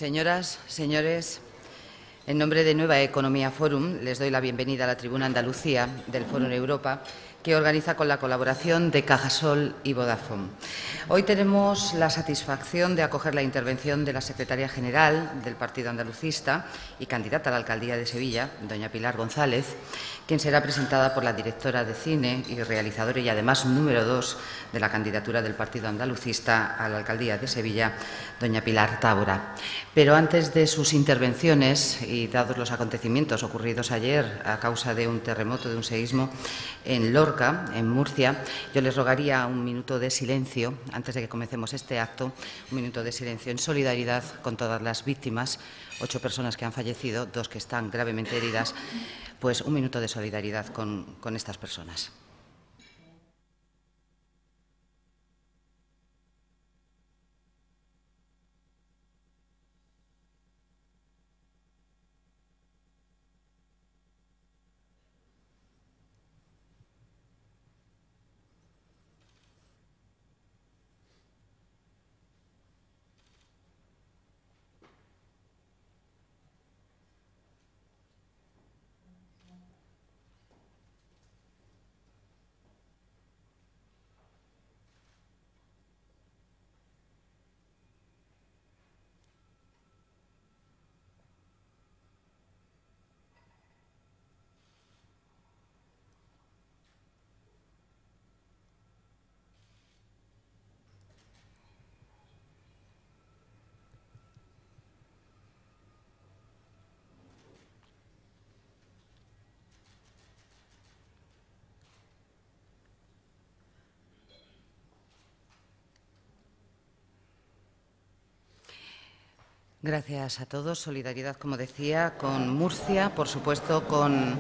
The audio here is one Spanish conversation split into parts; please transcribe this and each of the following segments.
Señoras, señores, en nombre de Nueva Economía Forum les doy la bienvenida a la tribuna Andalucía del Fórum Europa, que organiza con la colaboración de Cajasol y Vodafone. Hoy tenemos la satisfacción de acoger la intervención de la secretaria general del Partido Andalucista y candidata a la alcaldía de Sevilla, doña Pilar González, quien será presentada por la directora de cine y realizadora y además número 2 de la candidatura del Partido Andalucista a la alcaldía de Sevilla, doña Pilar Tábora. Pero antes de sus intervenciones y dados los acontecimientos ocurridos ayer a causa de un terremoto, de un seísmo en Lorca, en Murcia, yo les rogaría un minuto de silencio antes de que comencemos este acto, un minuto de silencio en solidaridad con todas las víctimas, 8 personas que han fallecido, 2 que están gravemente heridas, pues un minuto de solidaridad con estas personas. Gracias a todos. Solidaridad, como decía, con Murcia, por supuesto, con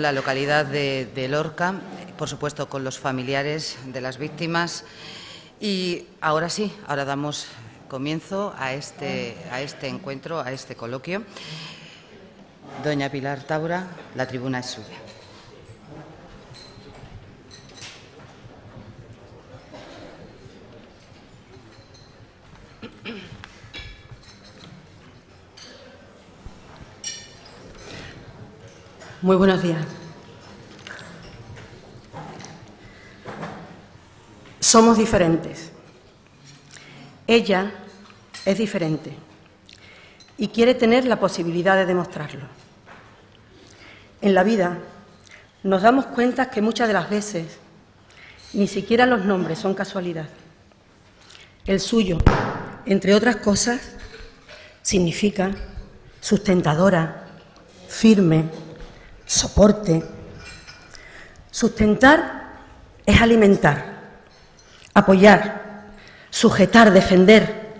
la localidad de Lorca, por supuesto, con los familiares de las víctimas. Y ahora sí, ahora damos comienzo a este encuentro, a este coloquio. Doña Pilar Tábora, la tribuna es suya. Muy buenos días. Somos diferentes. Ella es diferente y quiere tener la posibilidad de demostrarlo. En la vida nos damos cuenta que muchas de las veces ni siquiera los nombres son casualidad. El suyo, entre otras cosas, significa sustentadora, firme, soporte. Sustentar es alimentar, apoyar, sujetar, defender.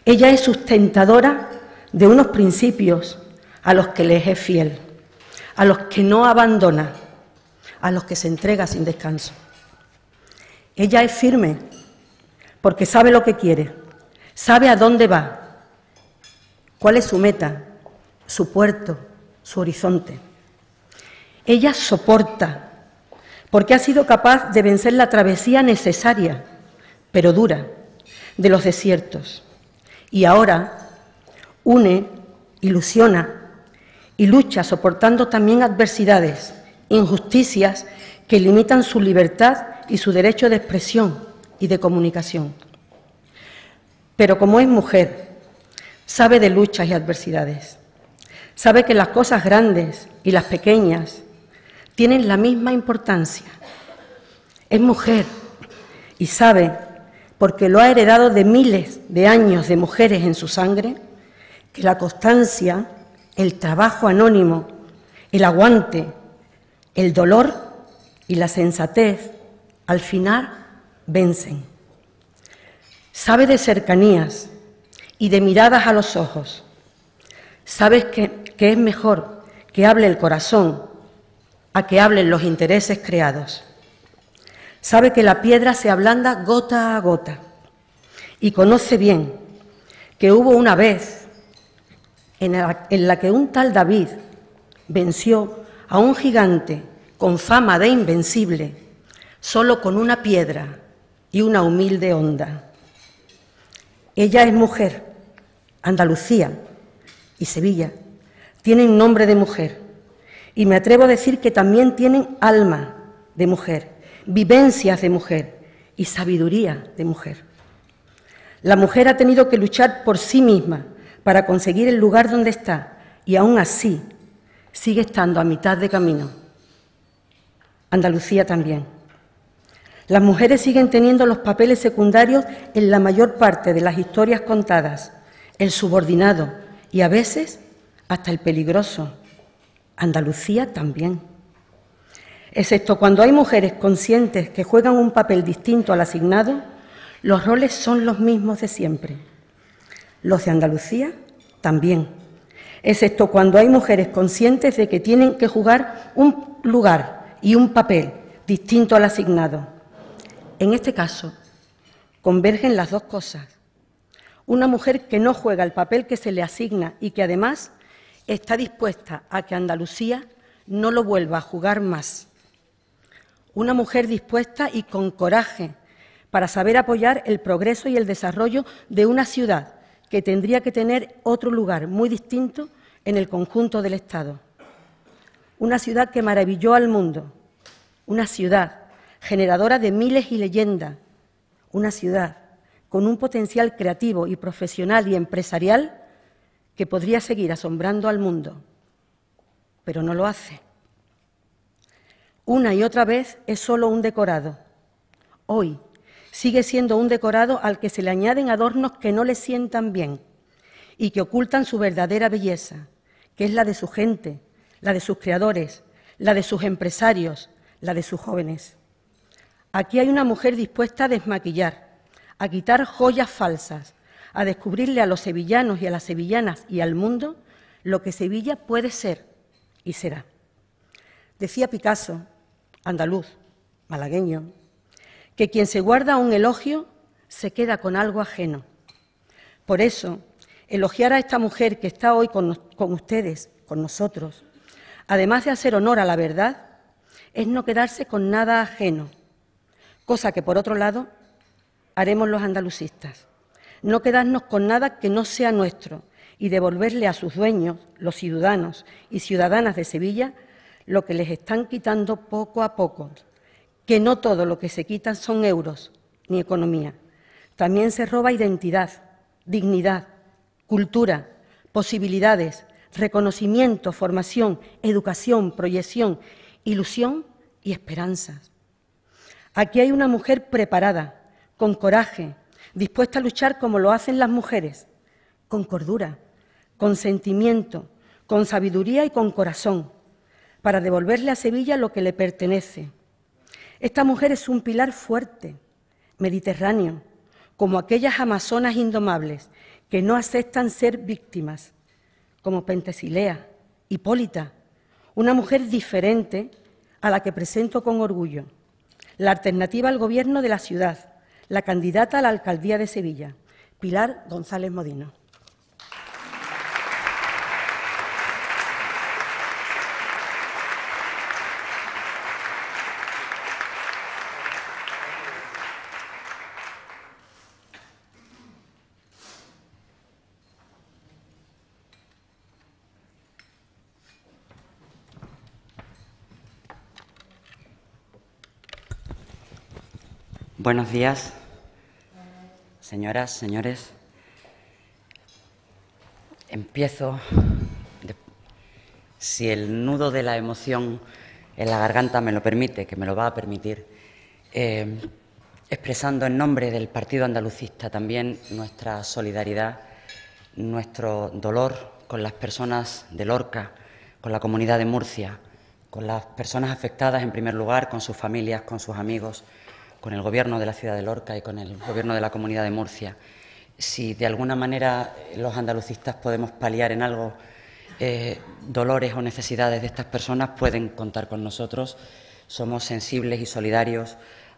Ella es sustentadora de unos principios a los que les es fiel, a los que no abandona, a los que se entrega sin descanso. Ella es firme porque sabe lo que quiere, sabe a dónde va, cuál es su meta, su puerto, su horizonte. Ella soporta, porque ha sido capaz de vencer la travesía necesaria, pero dura, de los desiertos. Y ahora une, ilusiona y lucha soportando también adversidades, injusticias que limitan su libertad y su derecho de expresión y de comunicación. Pero como es mujer, sabe de luchas y adversidades. Sabe que las cosas grandes y las pequeñas tienen la misma importancia. Es mujer y sabe, porque lo ha heredado de miles de años de mujeres en su sangre, que la constancia, el trabajo anónimo, el aguante, el dolor y la sensatez, al final vencen. Sabe de cercanías y de miradas a los ojos. Sabes que es mejor que hable el corazón a que hablen los intereses creados. Sabe que la piedra se ablanda gota a gota y conoce bien que hubo una vez en la que un tal David venció a un gigante con fama de invencible solo con una piedra y una humilde honda. Ella es mujer. Andalucía y Sevilla tienen nombre de mujer y me atrevo a decir que también tienen alma de mujer, vivencias de mujer y sabiduría de mujer. La mujer ha tenido que luchar por sí misma para conseguir el lugar donde está y aún así sigue estando a mitad de camino. Andalucía también. Las mujeres siguen teniendo los papeles secundarios en la mayor parte de las historias contadas, el subordinado y a veces hasta el peligroso. Andalucía también. Excepto cuando hay mujeres conscientes que juegan un papel distinto al asignado, los roles son los mismos de siempre. Los de Andalucía también. Excepto cuando hay mujeres conscientes de que tienen que jugar un lugar y un papel distinto al asignado. En este caso, convergen las dos cosas. Una mujer que no juega el papel que se le asigna y que además está dispuesta a que Andalucía no lo vuelva a jugar más. Una mujer dispuesta y con coraje para saber apoyar el progreso y el desarrollo de una ciudad que tendría que tener otro lugar muy distinto en el conjunto del Estado. Una ciudad que maravilló al mundo, una ciudad generadora de miles y leyendas, una ciudad con un potencial creativo y profesional y empresarial que podría seguir asombrando al mundo, pero no lo hace. Una y otra vez es solo un decorado. Hoy sigue siendo un decorado al que se le añaden adornos que no le sientan bien y que ocultan su verdadera belleza, que es la de su gente, la de sus creadores, la de sus empresarios, la de sus jóvenes. Aquí hay una mujer dispuesta a desmaquillar, a quitar joyas falsas, a descubrirle a los sevillanos y a las sevillanas y al mundo lo que Sevilla puede ser y será. Decía Picasso, andaluz, malagueño, que quien se guarda un elogio se queda con algo ajeno. Por eso, elogiar a esta mujer que está hoy con ustedes, con nosotros, además de hacer honor a la verdad, es no quedarse con nada ajeno, cosa que, por otro lado, haremos los andalucistas. No quedarnos con nada que no sea nuestro y devolverle a sus dueños, los ciudadanos y ciudadanas de Sevilla, lo que les están quitando poco a poco, que no todo lo que se quitan son euros ni economía. También se roba identidad, dignidad, cultura, posibilidades, reconocimiento, formación, educación, proyección, ilusión y esperanzas. Aquí hay una mujer preparada, con coraje, dispuesta a luchar como lo hacen las mujeres, con cordura, con sentimiento, con sabiduría y con corazón, para devolverle a Sevilla lo que le pertenece. Esta mujer es un pilar fuerte, mediterráneo, como aquellas amazonas indomables que no aceptan ser víctimas, como Pentesilea, Hipólita, una mujer diferente a la que presento con orgullo, la alternativa al gobierno de la ciudad, la candidata a la alcaldía de Sevilla, Pilar González Modino. Buenos días, señoras, señores. Empiezo, si el nudo de la emoción en la garganta me lo permite, que me lo va a permitir, expresando en nombre del Partido Andalucista también nuestra solidaridad, nuestro dolor con las personas de Lorca, con la comunidad de Murcia, con las personas afectadas en primer lugar, con sus familias, con sus amigos, con el Gobierno de la ciudad de Lorca y con el Gobierno de la Comunidad de Murcia. Si de alguna manera los andalucistas podemos paliar en algo dolores o necesidades de estas personas, pueden contar con nosotros. Somos sensibles y solidarios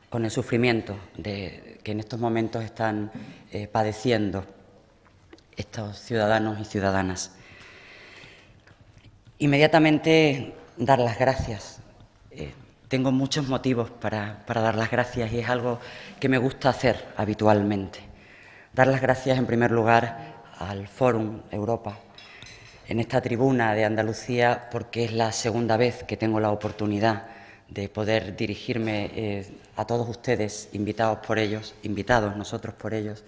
con el sufrimiento que en estos momentos están padeciendo estos ciudadanos y ciudadanas. Inmediatamente dar las gracias. Tengo muchos motivos para dar las gracias y es algo que me gusta hacer habitualmente. Dar las gracias, en primer lugar, al Fórum Europa, en esta tribuna de Andalucía, porque es la segunda vez que tengo la oportunidad de poder dirigirme a todos ustedes, invitados nosotros por ellos.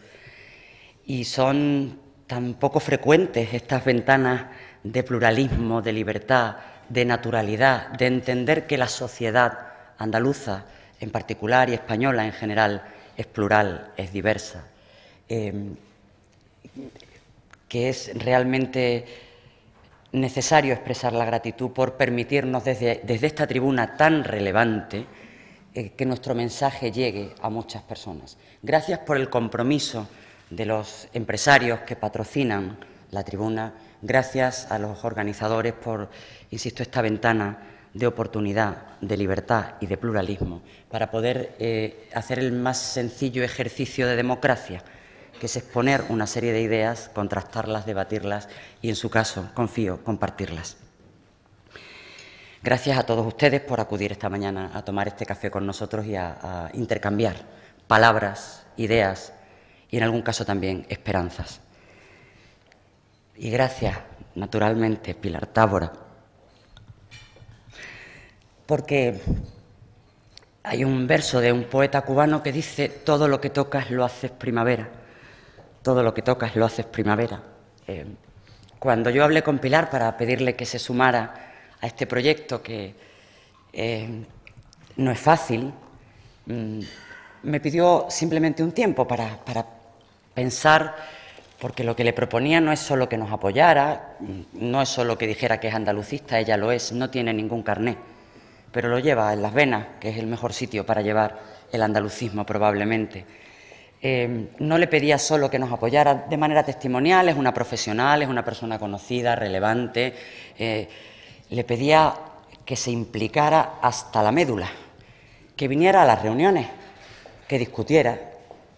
Y son tan poco frecuentes estas ventanas de pluralismo, de libertad, de naturalidad, de entender que la sociedad andaluza en particular y española en general es plural, es diversa, que es realmente necesario expresar la gratitud por permitirnos desde esta tribuna tan relevante que nuestro mensaje llegue a muchas personas. Gracias por el compromiso de los empresarios que patrocinan la tribuna, gracias a los organizadores por, insisto, esta ventana de oportunidad, de libertad y de pluralismo para poder hacer el más sencillo ejercicio de democracia, que es exponer una serie de ideas, contrastarlas, debatirlas y, en su caso, confío, compartirlas. Gracias a todos ustedes por acudir esta mañana a tomar este café con nosotros y a intercambiar palabras, ideas y, en algún caso, también esperanzas. Y gracias, naturalmente, Pilar Tábora, porque hay un verso de un poeta cubano que dice: todo lo que tocas lo haces primavera. Todo lo que tocas lo haces primavera. Cuando yo hablé con Pilar para pedirle que se sumara a este proyecto, que no es fácil, me pidió simplemente un tiempo para pensar, porque lo que le proponía no es solo que nos apoyara, no es solo que dijera que es andalucista, ella lo es, no tiene ningún carné, pero lo lleva en las venas, que es el mejor sitio para llevar el andalucismo probablemente. No le pedía solo que nos apoyara de manera testimonial, es una profesional, es una persona conocida, relevante. Le pedía que se implicara hasta la médula, que viniera a las reuniones, que discutiera,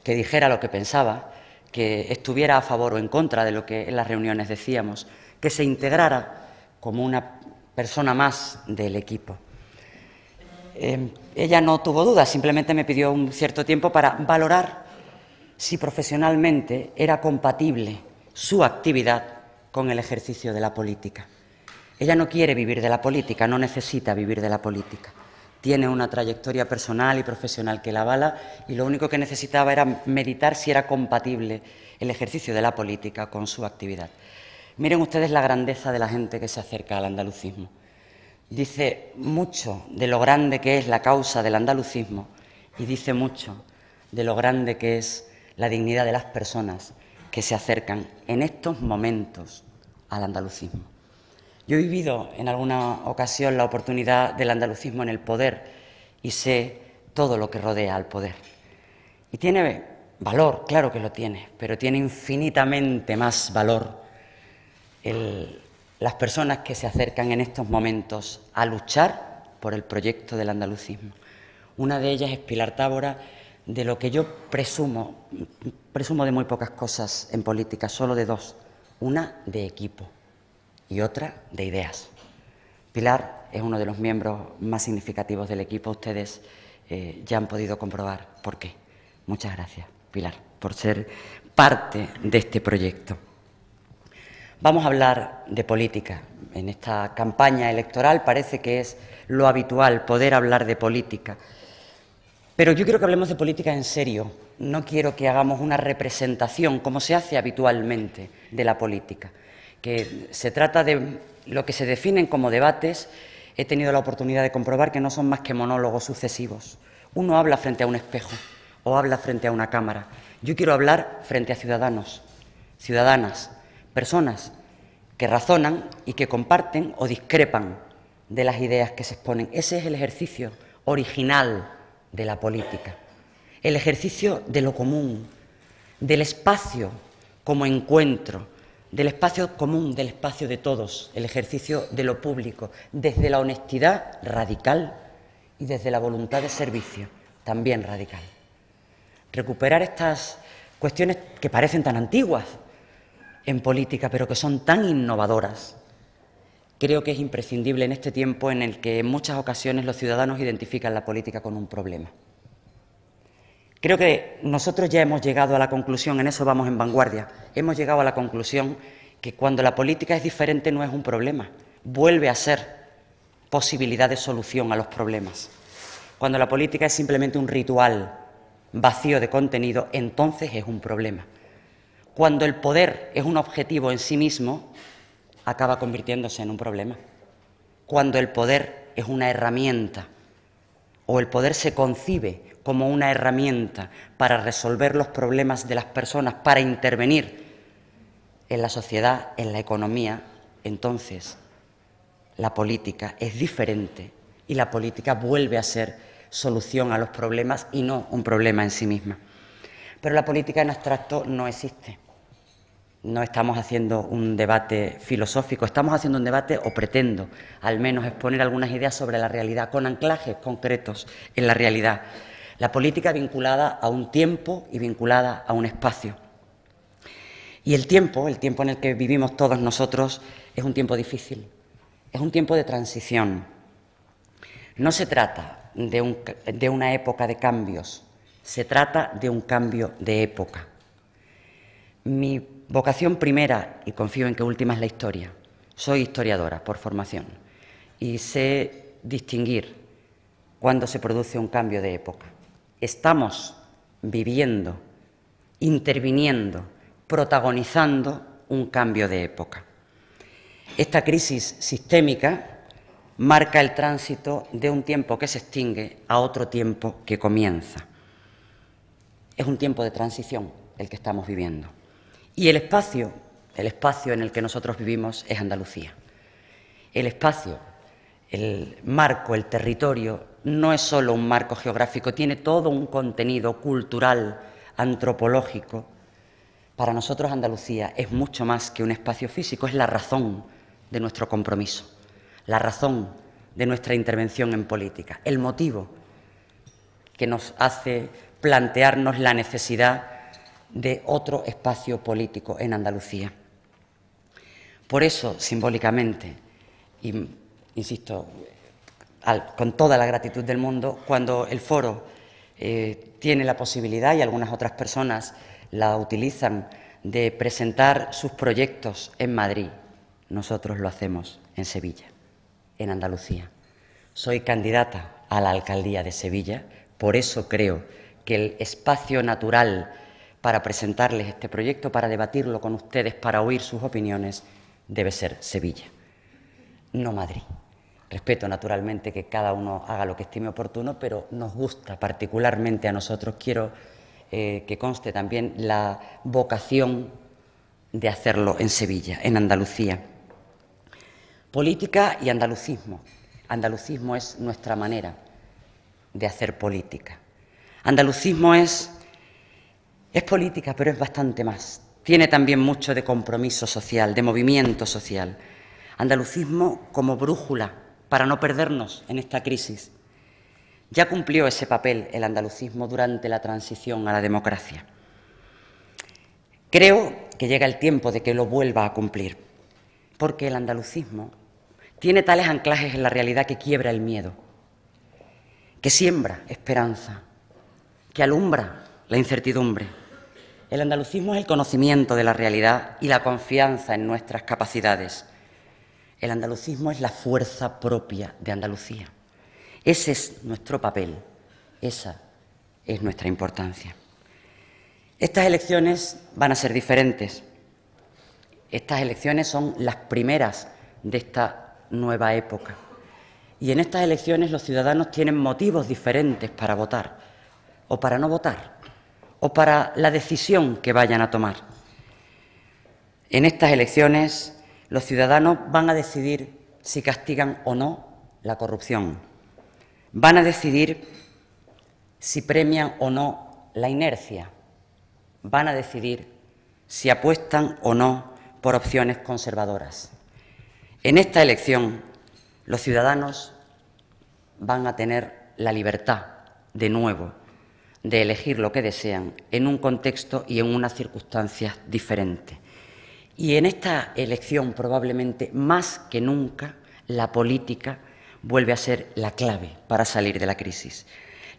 que dijera lo que pensaba, que estuviera a favor o en contra de lo que en las reuniones decíamos, que se integrara como una persona más del equipo. Ella no tuvo dudas, simplemente me pidió un cierto tiempo para valorar si profesionalmente era compatible su actividad con el ejercicio de la política. Ella no quiere vivir de la política, no necesita vivir de la política. Tiene una trayectoria personal y profesional que la avala y lo único que necesitaba era meditar si era compatible el ejercicio de la política con su actividad. Miren ustedes la grandeza de la gente que se acerca al andalucismo. Dice mucho de lo grande que es la causa del andalucismo y dice mucho de lo grande que es la dignidad de las personas que se acercan en estos momentos al andalucismo. Yo he vivido en alguna ocasión la oportunidad del andalucismo en el poder y sé todo lo que rodea al poder. Y tiene valor, claro que lo tiene, pero tiene infinitamente más valor las personas que se acercan en estos momentos a luchar por el proyecto del andalucismo. Una de ellas es Pilar Tábora, de lo que yo presumo de muy pocas cosas en política, solo de dos, una de equipo y otra de ideas. Pilar es uno de los miembros más significativos del equipo, ustedes ya han podido comprobar por qué. Muchas gracias, Pilar, por ser parte de este proyecto. Vamos a hablar de política. En esta campaña electoral parece que es lo habitual poder hablar de política. Pero yo quiero que hablemos de política en serio. No quiero que hagamos una representación, como se hace habitualmente, de la política. Que se trata de lo que se definen como debates. He tenido la oportunidad de comprobar que no son más que monólogos sucesivos. Uno habla frente a un espejo o habla frente a una cámara. Yo quiero hablar frente a ciudadanos, ciudadanas, personas que razonan y que comparten o discrepan de las ideas que se exponen. Ese es el ejercicio original de la política, el ejercicio de lo común, del espacio como encuentro, del espacio común, del espacio de todos, el ejercicio de lo público, desde la honestidad radical y desde la voluntad de servicio, también radical. Recuperar estas cuestiones que parecen tan antiguas en política, pero que son tan innovadoras, creo que es imprescindible en este tiempo en el que en muchas ocasiones los ciudadanos identifican la política con un problema. Creo que nosotros ya hemos llegado a la conclusión, en eso vamos en vanguardia, hemos llegado a la conclusión que cuando la política es diferente no es un problema, vuelve a ser posibilidad de solución a los problemas. Cuando la política es simplemente un ritual vacío de contenido, entonces es un problema. Cuando el poder es un objetivo en sí mismo, acaba convirtiéndose en un problema. Cuando el poder es una herramienta, o el poder se concibe como una herramienta para resolver los problemas de las personas, para intervenir en la sociedad, en la economía, entonces la política es diferente y la política vuelve a ser solución a los problemas y no un problema en sí misma. Pero la política en abstracto no existe. No estamos haciendo un debate filosófico, estamos haciendo un debate, o pretendo al menos exponer algunas ideas sobre la realidad, con anclajes concretos en la realidad. La política vinculada a un tiempo y vinculada a un espacio. Y el tiempo en el que vivimos todos nosotros, es un tiempo difícil, es un tiempo de transición. No se trata de una época de cambios, se trata de un cambio de época. Mi vocación primera, y confío en que última, es la historia. Soy historiadora por formación y sé distinguir cuando se produce un cambio de época. Estamos viviendo, interviniendo, protagonizando un cambio de época. Esta crisis sistémica marca el tránsito de un tiempo que se extingue a otro tiempo que comienza. Es un tiempo de transición el que estamos viviendo. Y el espacio en el que nosotros vivimos es Andalucía. El espacio, el marco, el territorio, no es solo un marco geográfico, tiene todo un contenido cultural, antropológico. Para nosotros Andalucía es mucho más que un espacio físico, es la razón de nuestro compromiso, la razón de nuestra intervención en política, el motivo que nos hace plantearnos la necesidad de otro espacio político en Andalucía. Por eso, simbólicamente, y insisto, con toda la gratitud del mundo, cuando el foro tiene la posibilidad, y algunas otras personas la utilizan, de presentar sus proyectos en Madrid, nosotros lo hacemos en Sevilla, en Andalucía. Soy candidata a la alcaldía de Sevilla, por eso creo que el espacio natural para presentarles este proyecto, para debatirlo con ustedes, para oír sus opiniones, debe ser Sevilla, no Madrid. Respeto naturalmente que cada uno haga lo que estime oportuno, pero nos gusta particularmente a nosotros, quiero que conste también la vocación de hacerlo en Sevilla, en Andalucía. Política y andalucismo. Andalucismo es nuestra manera de hacer política. Andalucismo es política, pero es bastante más. Tiene también mucho de compromiso social, de movimiento social. Andalucismo como brújula para no perdernos en esta crisis. Ya cumplió ese papel el andalucismo durante la transición a la democracia. Creo que llega el tiempo de que lo vuelva a cumplir, porque el andalucismo tiene tales anclajes en la realidad que quiebra el miedo, que siembra esperanza, que alumbra la incertidumbre. El andalucismo es el conocimiento de la realidad y la confianza en nuestras capacidades. El andalucismo es la fuerza propia de Andalucía. Ese es nuestro papel, esa es nuestra importancia. Estas elecciones van a ser diferentes. Estas elecciones son las primeras de esta nueva época. Y en estas elecciones los ciudadanos tienen motivos diferentes para votar, o para no votar, o para la decisión que vayan a tomar. En estas elecciones los ciudadanos van a decidir si castigan o no la corrupción. Van a decidir si premian o no la inercia. Van a decidir si apuestan o no por opciones conservadoras. En esta elección, los ciudadanos van a tener la libertad, de nuevo, de elegir lo que desean en un contexto y en unas circunstancias diferentes. Y en esta elección, probablemente más que nunca, la política vuelve a ser la clave para salir de la crisis.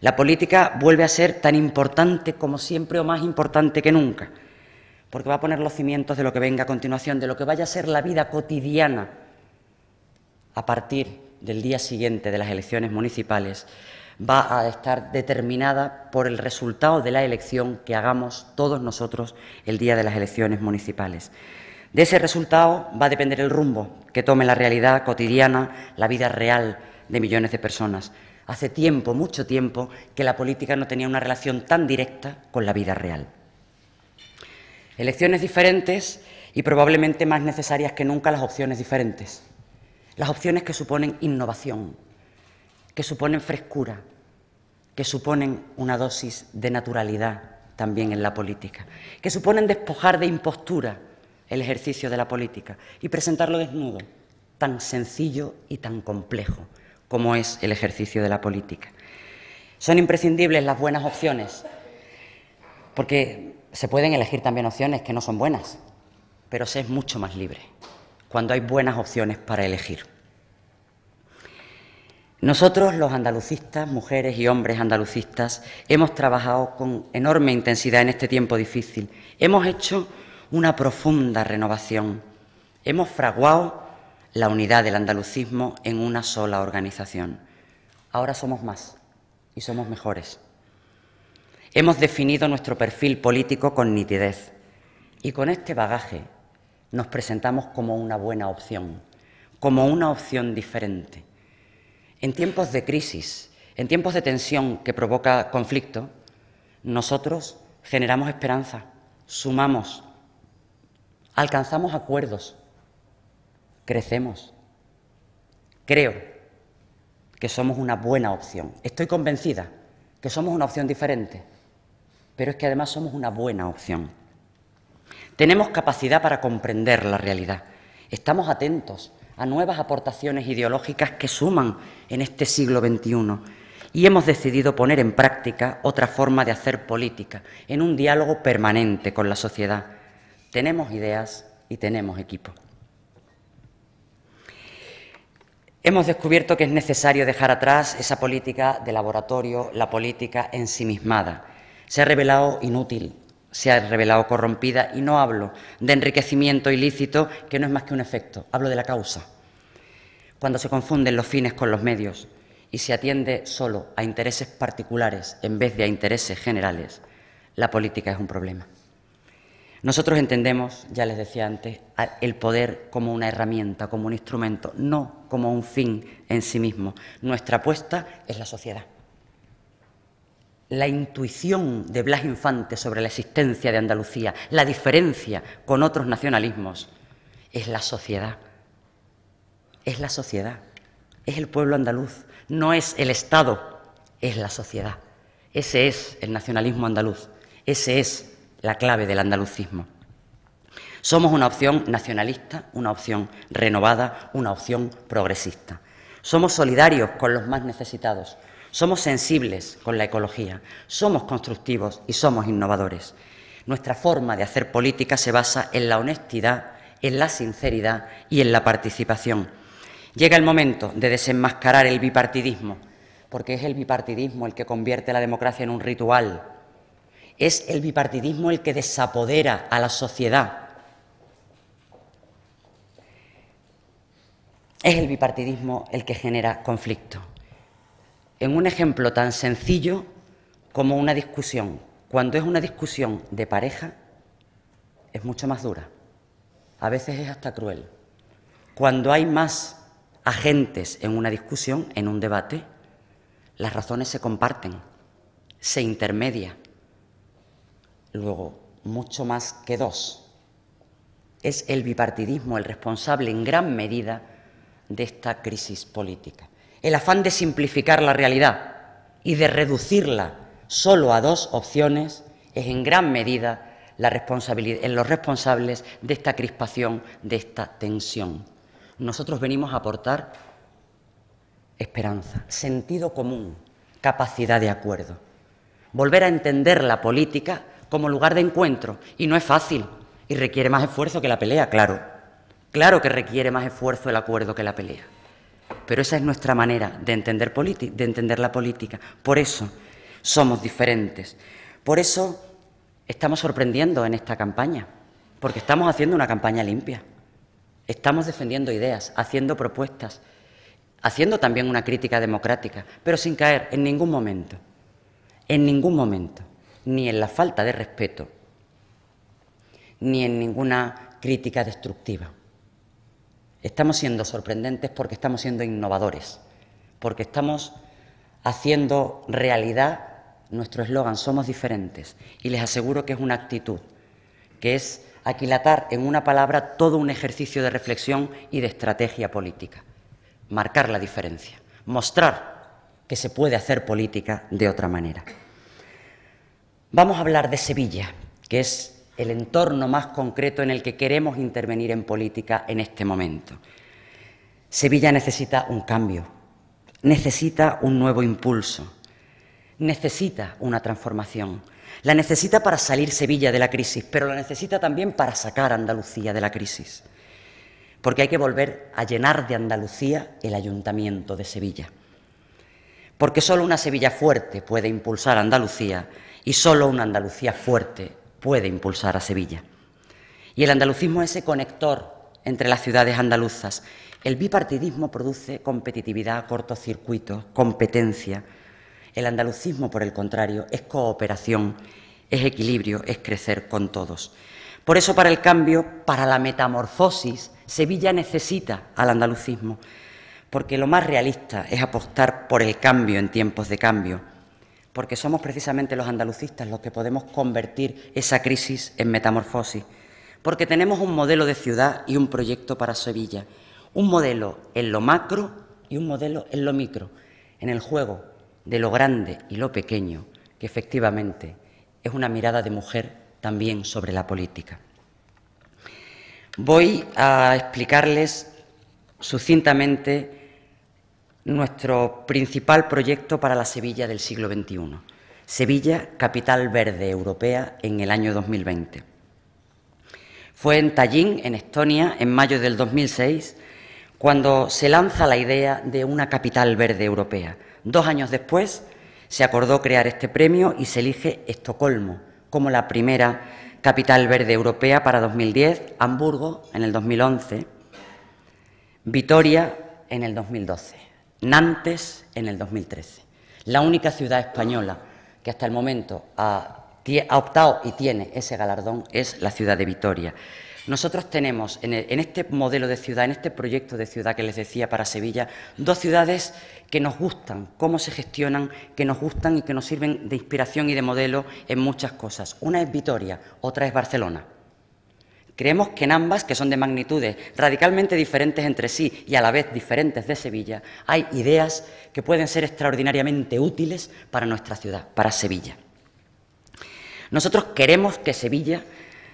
La política vuelve a ser tan importante como siempre o más importante que nunca, porque va a poner los cimientos de lo que venga a continuación, de lo que vaya a ser la vida cotidiana a partir del día siguiente de las elecciones municipales. Va a estar determinada por el resultado de la elección que hagamos todos nosotros el día de las elecciones municipales. De ese resultado va a depender el rumbo que tome la realidad cotidiana, la vida real de millones de personas. Hace tiempo, mucho tiempo, que la política no tenía una relación tan directa con la vida real. Elecciones diferentes y probablemente más necesarias que nunca las opciones diferentes. Las opciones que suponen innovación, que suponen frescura, que suponen una dosis de naturalidad también en la política, que suponen despojar de impostura el ejercicio de la política y presentarlo desnudo, tan sencillo y tan complejo como es el ejercicio de la política. Son imprescindibles las buenas opciones, porque se pueden elegir también opciones que no son buenas, pero se es mucho más libre cuando hay buenas opciones para elegir. Nosotros, los andalucistas, mujeres y hombres andalucistas, hemos trabajado con enorme intensidad en este tiempo difícil. Hemos hecho una profunda renovación. Hemos fraguado la unidad del andalucismo en una sola organización. Ahora somos más y somos mejores. Hemos definido nuestro perfil político con nitidez y con este bagaje nos presentamos como una buena opción, como una opción diferente. En tiempos de crisis, en tiempos de tensión que provoca conflicto, nosotros generamos esperanza, sumamos, alcanzamos acuerdos, crecemos. Creo que somos una buena opción. Estoy convencida que somos una opción diferente, pero es que además somos una buena opción. Tenemos capacidad para comprender la realidad. Estamos atentos a nuevas aportaciones ideológicas que suman en este siglo XXI y hemos decidido poner en práctica otra forma de hacer política, en un diálogo permanente con la sociedad. Tenemos ideas y tenemos equipo. Hemos descubierto que es necesario dejar atrás esa política de laboratorio, la política ensimismada. Se ha revelado inútil, se ha revelado corrompida y no hablo de enriquecimiento ilícito, que no es más que un efecto, hablo de la causa. Cuando se confunden los fines con los medios y se atiende solo a intereses particulares en vez de a intereses generales, la política es un problema. Nosotros entendemos, ya les decía antes, el poder como una herramienta, como un instrumento, no como un fin en sí mismo. Nuestra apuesta es la sociedad. La intuición de Blas Infante sobre la existencia de Andalucía, la diferencia con otros nacionalismos, es la sociedad. Es la sociedad, es el pueblo andaluz, no es el Estado, es la sociedad. Ese es el nacionalismo andaluz, ese es la clave del andalucismo. Somos una opción nacionalista, una opción renovada, una opción progresista. Somos solidarios con los más necesitados, somos sensibles con la ecología, somos constructivos y somos innovadores. Nuestra forma de hacer política se basa en la honestidad, en la sinceridad y en la participación. Llega el momento de desenmascarar el bipartidismo, porque es el bipartidismo el que convierte la democracia en un ritual. Es el bipartidismo el que desapodera a la sociedad. Es el bipartidismo el que genera conflicto. En un ejemplo tan sencillo como una discusión, cuando es una discusión de pareja, es mucho más dura. A veces es hasta cruel. Cuando hay más agentes en una discusión, en un debate, las razones se comparten, se intermedia. Luego, mucho más que dos. Es el bipartidismo el responsable en gran medida de esta crisis política. El afán de simplificar la realidad y de reducirla solo a dos opciones es en gran medida en los responsables de esta crispación, de esta tensión. Nosotros venimos a aportar esperanza, sentido común, capacidad de acuerdo. Volver a entender la política como lugar de encuentro. Y no es fácil, y requiere más esfuerzo que la pelea, claro. Claro que requiere más esfuerzo el acuerdo que la pelea. Pero esa es nuestra manera de entender la política. Por eso somos diferentes. Por eso estamos sorprendiendo en esta campaña, porque estamos haciendo una campaña limpia. Estamos defendiendo ideas, haciendo propuestas, haciendo también una crítica democrática, pero sin caer en ningún momento, ni en la falta de respeto, ni en ninguna crítica destructiva. Estamos siendo sorprendentes porque estamos siendo innovadores, porque estamos haciendo realidad nuestro eslogan «Somos diferentes», y les aseguro que es una actitud, que es aquilatar en una palabra todo un ejercicio de reflexión y de estrategia política. Marcar la diferencia, mostrar que se puede hacer política de otra manera. Vamos a hablar de Sevilla, que es el entorno más concreto en el que queremos intervenir en política en este momento. Sevilla necesita un cambio, necesita un nuevo impulso, necesita una transformación. La necesita para salir Sevilla de la crisis, pero la necesita también para sacar a Andalucía de la crisis. Porque hay que volver a llenar de Andalucía el Ayuntamiento de Sevilla. Porque solo una Sevilla fuerte puede impulsar a Andalucía y solo una Andalucía fuerte puede impulsar a Sevilla. Y el andalucismo es ese conector entre las ciudades andaluzas. El bipartidismo produce competitividad, cortocircuito, competencia. El andalucismo, por el contrario, es cooperación, es equilibrio, es crecer con todos. Por eso, para el cambio, para la metamorfosis, Sevilla necesita al andalucismo, porque lo más realista es apostar por el cambio en tiempos de cambio, porque somos precisamente los andalucistas los que podemos convertir esa crisis en metamorfosis, porque tenemos un modelo de ciudad y un proyecto para Sevilla, un modelo en lo macro y un modelo en lo micro, en el juego de lo grande y lo pequeño, que efectivamente es una mirada de mujer también sobre la política. Voy a explicarles sucintamente nuestro principal proyecto para la Sevilla del siglo XXI. Sevilla, capital verde europea en el año 2020. Fue en Tallinn, en Estonia, en mayo del 2006, cuando se lanza la idea de una capital verde europea. 2 años después se acordó crear este premio y se elige Estocolmo como la primera capital verde europea para 2010, Hamburgo en el 2011, Vitoria en el 2012, Nantes en el 2013. La única ciudad española que hasta el momento ha optado y tiene ese galardón es la ciudad de Vitoria. Nosotros tenemos en este modelo de ciudad, en este proyecto de ciudad que les decía para Sevilla, 2 ciudades que nos gustan, cómo se gestionan, que nos gustan y que nos sirven de inspiración y de modelo en muchas cosas. Una es Vitoria, otra es Barcelona. Creemos que en ambas, que son de magnitudes radicalmente diferentes entre sí y a la vez diferentes de Sevilla, hay ideas que pueden ser extraordinariamente útiles para nuestra ciudad, para Sevilla. Nosotros queremos que Sevilla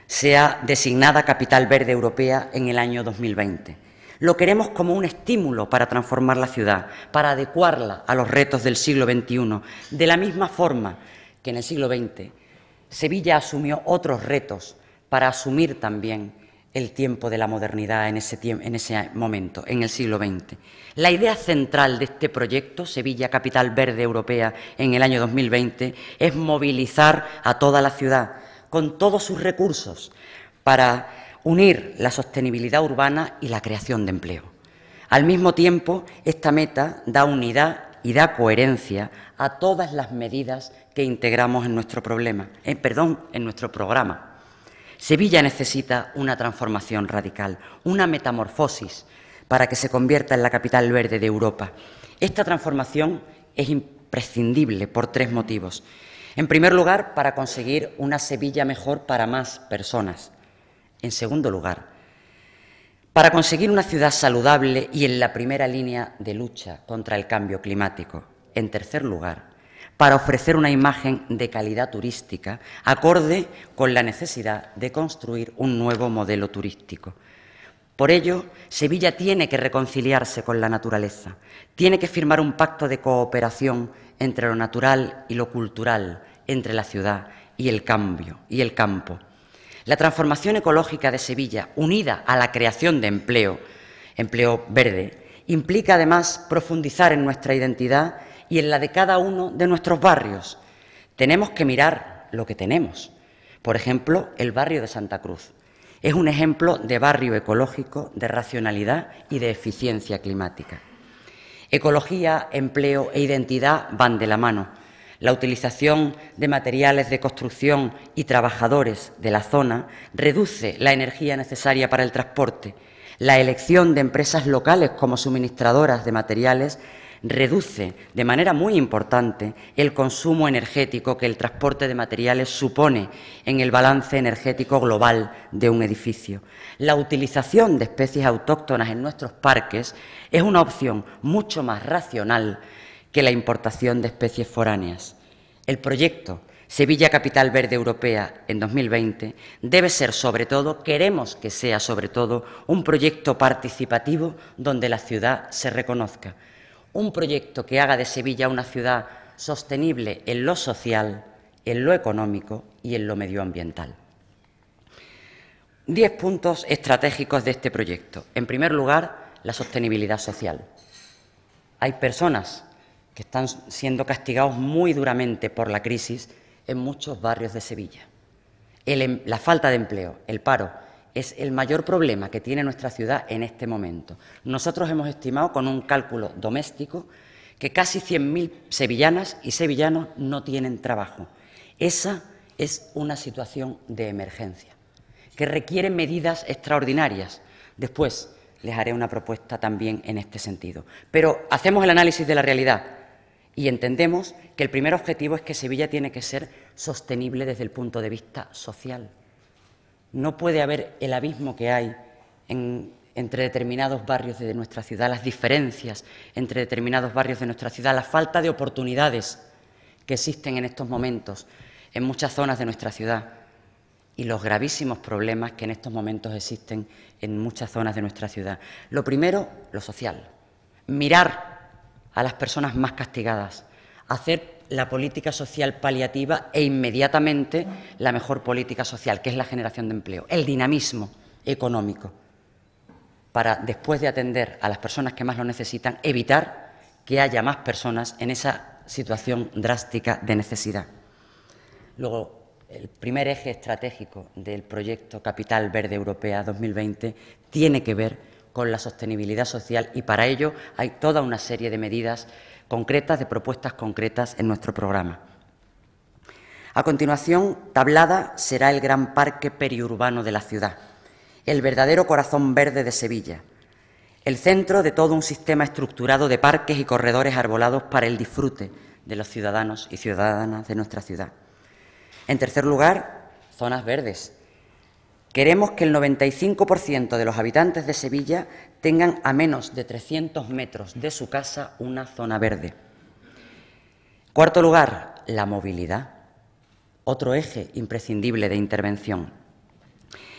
sea designada Capital Verde Europea en el año 2020. Lo queremos como un estímulo para transformar la ciudad, para adecuarla a los retos del siglo XXI, de la misma forma que en el siglo XX Sevilla asumió otros retos para asumir también el tiempo de la modernidad en ese momento, en el siglo XX. La idea central de este proyecto, Sevilla Capital Verde Europea en el año 2020, es movilizar a toda la ciudad con todos sus recursos para unir la sostenibilidad urbana y la creación de empleo. Al mismo tiempo, esta meta da unidad y da coherencia a todas las medidas que integramos en nuestro programa. Sevilla necesita una transformación radical, una metamorfosis para que se convierta en la capital verde de Europa. Esta transformación es imprescindible por 3 motivos. En primer lugar, para conseguir una Sevilla mejor para más personas. En segundo lugar, para conseguir una ciudad saludable y en la primera línea de lucha contra el cambio climático. En tercer lugar, para ofrecer una imagen de calidad turística acorde con la necesidad de construir un nuevo modelo turístico. Por ello, Sevilla tiene que reconciliarse con la naturaleza, tiene que firmar un pacto de cooperación entre lo natural y lo cultural, entre la ciudad y el campo. La transformación ecológica de Sevilla, unida a la creación de empleo verde, implica además profundizar en nuestra identidad y en la de cada uno de nuestros barrios. Tenemos que mirar lo que tenemos. Por ejemplo, el barrio de Santa Cruz. Es un ejemplo de barrio ecológico, de racionalidad y de eficiencia climática. Ecología, empleo e identidad van de la mano. La utilización de materiales de construcción y trabajadores de la zona reduce la energía necesaria para el transporte. La elección de empresas locales como suministradoras de materiales reduce de manera muy importante el consumo energético que el transporte de materiales supone en el balance energético global de un edificio. La utilización de especies autóctonas en nuestros parques es una opción mucho más racional que la importación de especies foráneas. El proyecto Sevilla Capital Verde Europea en 2020 debe ser, sobre todo, queremos que sea, sobre todo, un proyecto participativo donde la ciudad se reconozca. Un proyecto que haga de Sevilla una ciudad sostenible en lo social, en lo económico y en lo medioambiental. 10 puntos estratégicos de este proyecto. En primer lugar, la sostenibilidad social. Hay personas que están siendo castigados muy duramente por la crisis en muchos barrios de Sevilla. La falta de empleo, el paro, es el mayor problema que tiene nuestra ciudad en este momento. Nosotros hemos estimado con un cálculo doméstico que casi 100.000 sevillanas y sevillanos no tienen trabajo. Esa es una situación de emergencia que requiere medidas extraordinarias. Después les haré una propuesta también en este sentido. Pero hacemos el análisis de la realidad y entendemos que el primer objetivo es que Sevilla tiene que ser sostenible desde el punto de vista social. No puede haber el abismo que hay entre determinados barrios de nuestra ciudad, las diferencias entre determinados barrios de nuestra ciudad, la falta de oportunidades que existen en estos momentos en muchas zonas de nuestra ciudad y los gravísimos problemas que en estos momentos existen en muchas zonas de nuestra ciudad. Lo primero, lo social. Mirar a las personas más castigadas, hacer la política social paliativa e inmediatamente la mejor política social, que es la generación de empleo, el dinamismo económico, para, después de atender a las personas que más lo necesitan, evitar que haya más personas en esa situación drástica de necesidad. Luego, el primer eje estratégico del proyecto Capital Verde Europea 2020 tiene que ver con la sostenibilidad social y para ello hay toda una serie de medidas concretas, de propuestas concretas en nuestro programa. A continuación, tablada será el gran parque periurbano de la ciudad, el verdadero corazón verde de Sevilla, el centro de todo un sistema estructurado de parques y corredores arbolados para el disfrute de los ciudadanos y ciudadanas de nuestra ciudad. En tercer lugar, zonas verdes. Queremos que el 95% de los habitantes de Sevilla tengan a menos de 300 metros de su casa una zona verde. Cuarto lugar, la movilidad, otro eje imprescindible de intervención.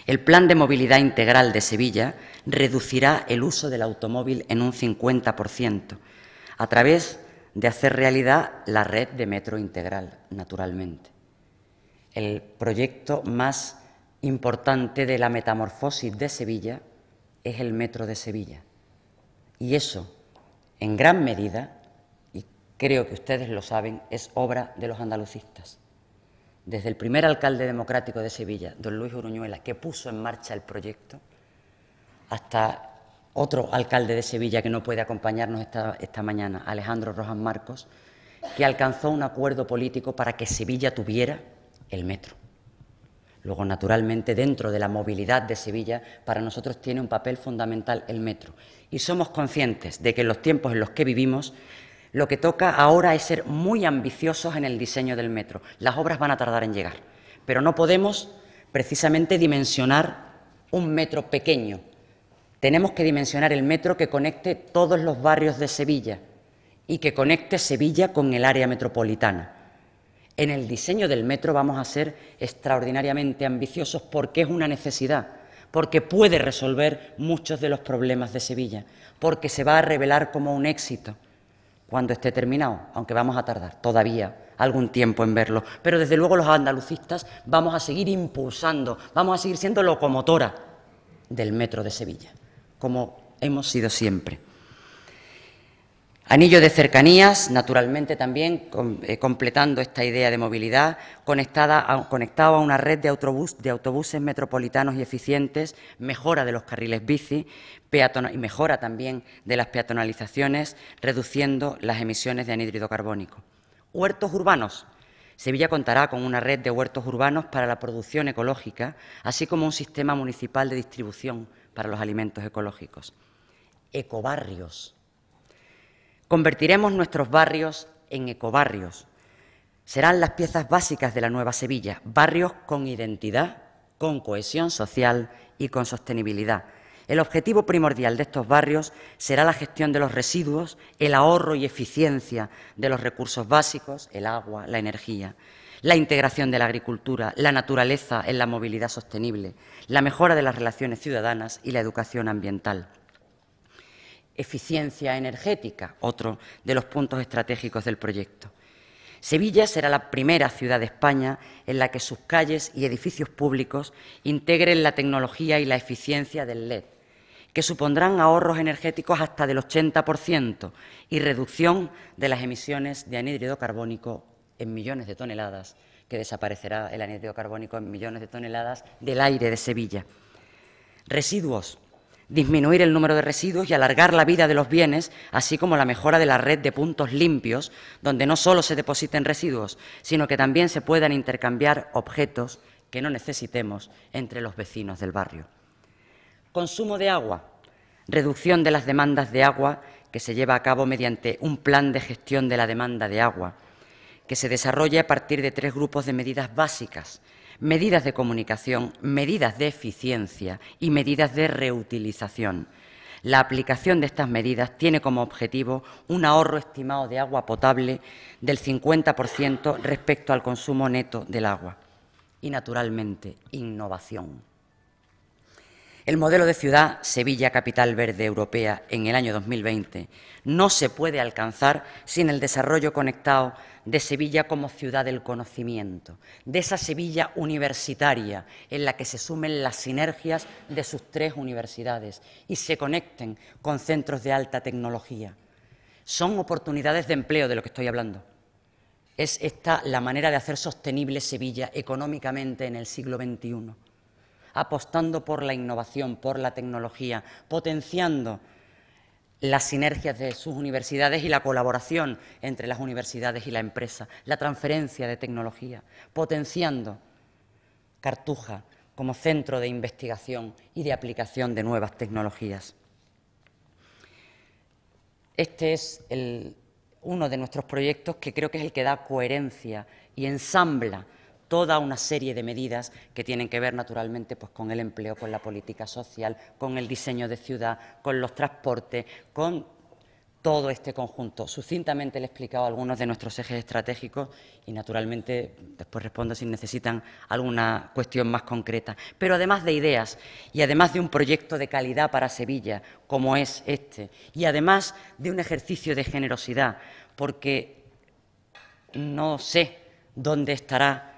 El Plan de Movilidad Integral de Sevilla reducirá el uso del automóvil en un 50% a través de hacer realidad la red de metro integral, naturalmente. El proyecto más importante de la metamorfosis de Sevilla es el metro de Sevilla. Y eso, en gran medida, y creo que ustedes lo saben, es obra de los andalucistas. Desde el primer alcalde democrático de Sevilla, don Luis Uruñuela, que puso en marcha el proyecto, hasta otro alcalde de Sevilla que no puede acompañarnos esta mañana, Alejandro Rojas Marcos, que alcanzó un acuerdo político para que Sevilla tuviera el metro. Luego, naturalmente, dentro de la movilidad de Sevilla, para nosotros tiene un papel fundamental el metro. Y somos conscientes de que en los tiempos en los que vivimos, lo que toca ahora es ser muy ambiciosos en el diseño del metro. Las obras van a tardar en llegar, pero no podemos precisamente dimensionar un metro pequeño. Tenemos que dimensionar el metro que conecte todos los barrios de Sevilla y que conecte Sevilla con el área metropolitana. En el diseño del metro vamos a ser extraordinariamente ambiciosos porque es una necesidad, porque puede resolver muchos de los problemas de Sevilla, porque se va a revelar como un éxito cuando esté terminado, aunque vamos a tardar todavía algún tiempo en verlo. Pero desde luego los andalucistas vamos a seguir impulsando, vamos a seguir siendo locomotora del metro de Sevilla, como hemos sido siempre. Anillo de cercanías, naturalmente también completando esta idea de movilidad, conectado a una red de autobuses metropolitanos y eficientes, mejora de los carriles bici y mejora también de las peatonalizaciones, reduciendo las emisiones de anhídrido carbónico. Huertos urbanos. Sevilla contará con una red de huertos urbanos para la producción ecológica, así como un sistema municipal de distribución para los alimentos ecológicos. Ecobarrios. Convertiremos nuestros barrios en ecobarrios. Serán las piezas básicas de la nueva Sevilla, barrios con identidad, con cohesión social y con sostenibilidad. El objetivo primordial de estos barrios será la gestión de los residuos, el ahorro y eficiencia de los recursos básicos, el agua, la energía, la integración de la agricultura, la naturaleza en la movilidad sostenible, la mejora de las relaciones ciudadanas y la educación ambiental. Eficiencia energética, otro de los puntos estratégicos del proyecto. Sevilla será la primera ciudad de España en la que sus calles y edificios públicos integren la tecnología y la eficiencia del LED, que supondrán ahorros energéticos hasta del 80% y reducción de las emisiones de anhídrido carbónico en millones de toneladas, que desaparecerá el anhídrido carbónico en millones de toneladas del aire de Sevilla. Residuos. Disminuir el número de residuos y alargar la vida de los bienes, así como la mejora de la red de puntos limpios, donde no solo se depositen residuos, sino que también se puedan intercambiar objetos que no necesitemos entre los vecinos del barrio. Consumo de agua. Reducción de las demandas de agua que se lleva a cabo mediante un plan de gestión de la demanda de agua, que se desarrolla a partir de 3 grupos de medidas básicas: medidas de comunicación, medidas de eficiencia y medidas de reutilización. La aplicación de estas medidas tiene como objetivo un ahorro estimado de agua potable del 50% respecto al consumo neto del agua. Y, naturalmente, innovación. El modelo de ciudad Sevilla Capital Verde Europea en el año 2020 no se puede alcanzar sin el desarrollo conectado de Sevilla como ciudad del conocimiento, de esa Sevilla universitaria en la que se sumen las sinergias de sus 3 universidades y se conecten con centros de alta tecnología. Son oportunidades de empleo de lo que estoy hablando. Es esta la manera de hacer sostenible Sevilla económicamente en el siglo XXI, apostando por la innovación, por la tecnología, potenciando las sinergias de sus universidades y la colaboración entre las universidades y la empresa, la transferencia de tecnología, potenciando Cartuja como centro de investigación y de aplicación de nuevas tecnologías. Este es uno de nuestros proyectos que creo que es el que da coherencia y ensambla toda una serie de medidas que tienen que ver, naturalmente, pues, con el empleo, con la política social, con el diseño de ciudad, con los transportes, con todo este conjunto. Sucintamente le he explicado algunos de nuestros ejes estratégicos y, naturalmente, después respondo si necesitan alguna cuestión más concreta. Pero además de ideas y además de un proyecto de calidad para Sevilla, como es este, y además de un ejercicio de generosidad, porque no sé dónde estará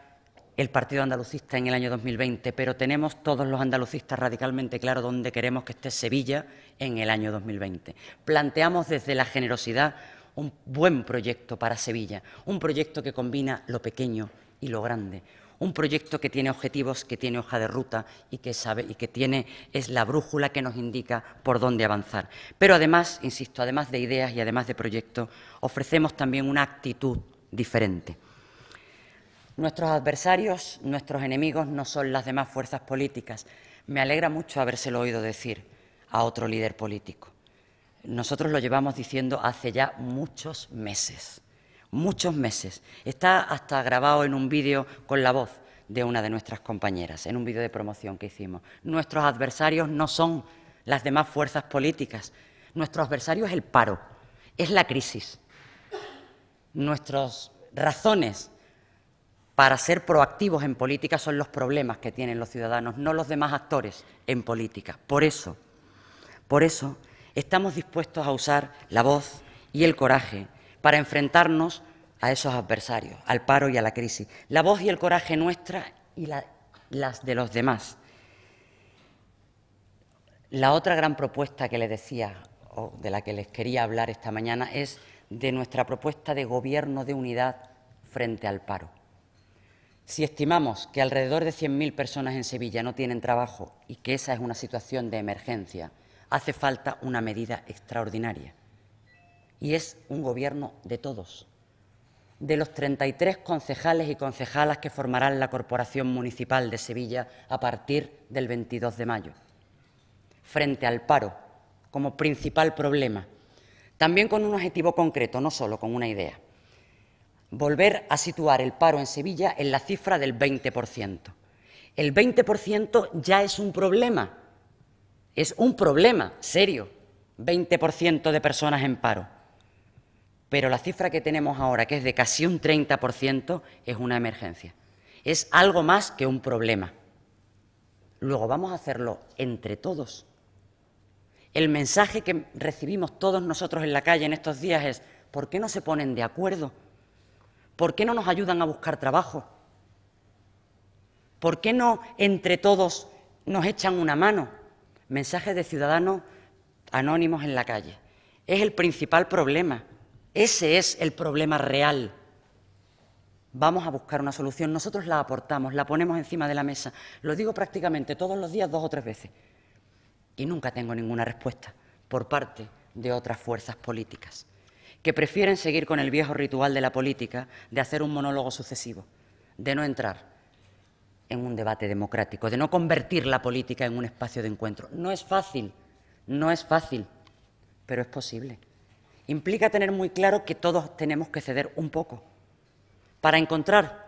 el Partido Andalucista en el año 2020, pero tenemos todos los andalucistas radicalmente claro dónde queremos que esté Sevilla en el año 2020. Planteamos desde la generosidad un buen proyecto para Sevilla, un proyecto que combina lo pequeño y lo grande, un proyecto que tiene objetivos, que tiene hoja de ruta y que es la brújula que nos indica por dónde avanzar. Pero además, insisto, además de ideas y además de proyectos, ofrecemos también una actitud diferente. Nuestros adversarios, nuestros enemigos, no son las demás fuerzas políticas. Me alegra mucho habérselo oído decir a otro líder político. Nosotros lo llevamos diciendo hace ya muchos meses. Está hasta grabado en un vídeo con la voz de una de nuestras compañeras, en un vídeo de promoción que hicimos. Nuestros adversarios no son las demás fuerzas políticas. Nuestro adversario es el paro, es la crisis. Nuestras razones para ser proactivos en política son los problemas que tienen los ciudadanos, no los demás actores en política. Por eso estamos dispuestos a usar la voz y el coraje para enfrentarnos a esos adversarios, al paro y a la crisis. La voz y el coraje nuestra y las de los demás. La otra gran propuesta que le decía o de la que les quería hablar esta mañana, es de nuestra propuesta de gobierno de unidad frente al paro. Si estimamos que alrededor de 100.000 personas en Sevilla no tienen trabajo y que esa es una situación de emergencia, hace falta una medida extraordinaria. Y es un gobierno de todos, de los 33 concejales y concejalas que formarán la Corporación Municipal de Sevilla a partir del 22 de mayo. Frente al paro, como principal problema, también con un objetivo concreto, no solo con una idea. Volver a situar el paro en Sevilla en la cifra del 20%. El 20% ya es un problema serio, 20% de personas en paro. Pero la cifra que tenemos ahora, que es de casi un 30%, es una emergencia. Es algo más que un problema. Luego vamos a hacerlo entre todos. El mensaje que recibimos todos nosotros en la calle en estos días es: ¿por qué no se ponen de acuerdo? ¿Por qué no nos ayudan a buscar trabajo? ¿Por qué no entre todos nos echan una mano? Mensajes de ciudadanos anónimos en la calle. Es el principal problema. Ese es el problema real. Vamos a buscar una solución. Nosotros la aportamos, la ponemos encima de la mesa. Lo digo prácticamente todos los días 2 o 3 veces. Y nunca tengo ninguna respuesta por parte de otras fuerzas políticas, que prefieren seguir con el viejo ritual de la política de hacer un monólogo sucesivo, de no entrar en un debate democrático, de no convertir la política en un espacio de encuentro. No es fácil, pero es posible. Implica tener muy claro que todos tenemos que ceder un poco para encontrar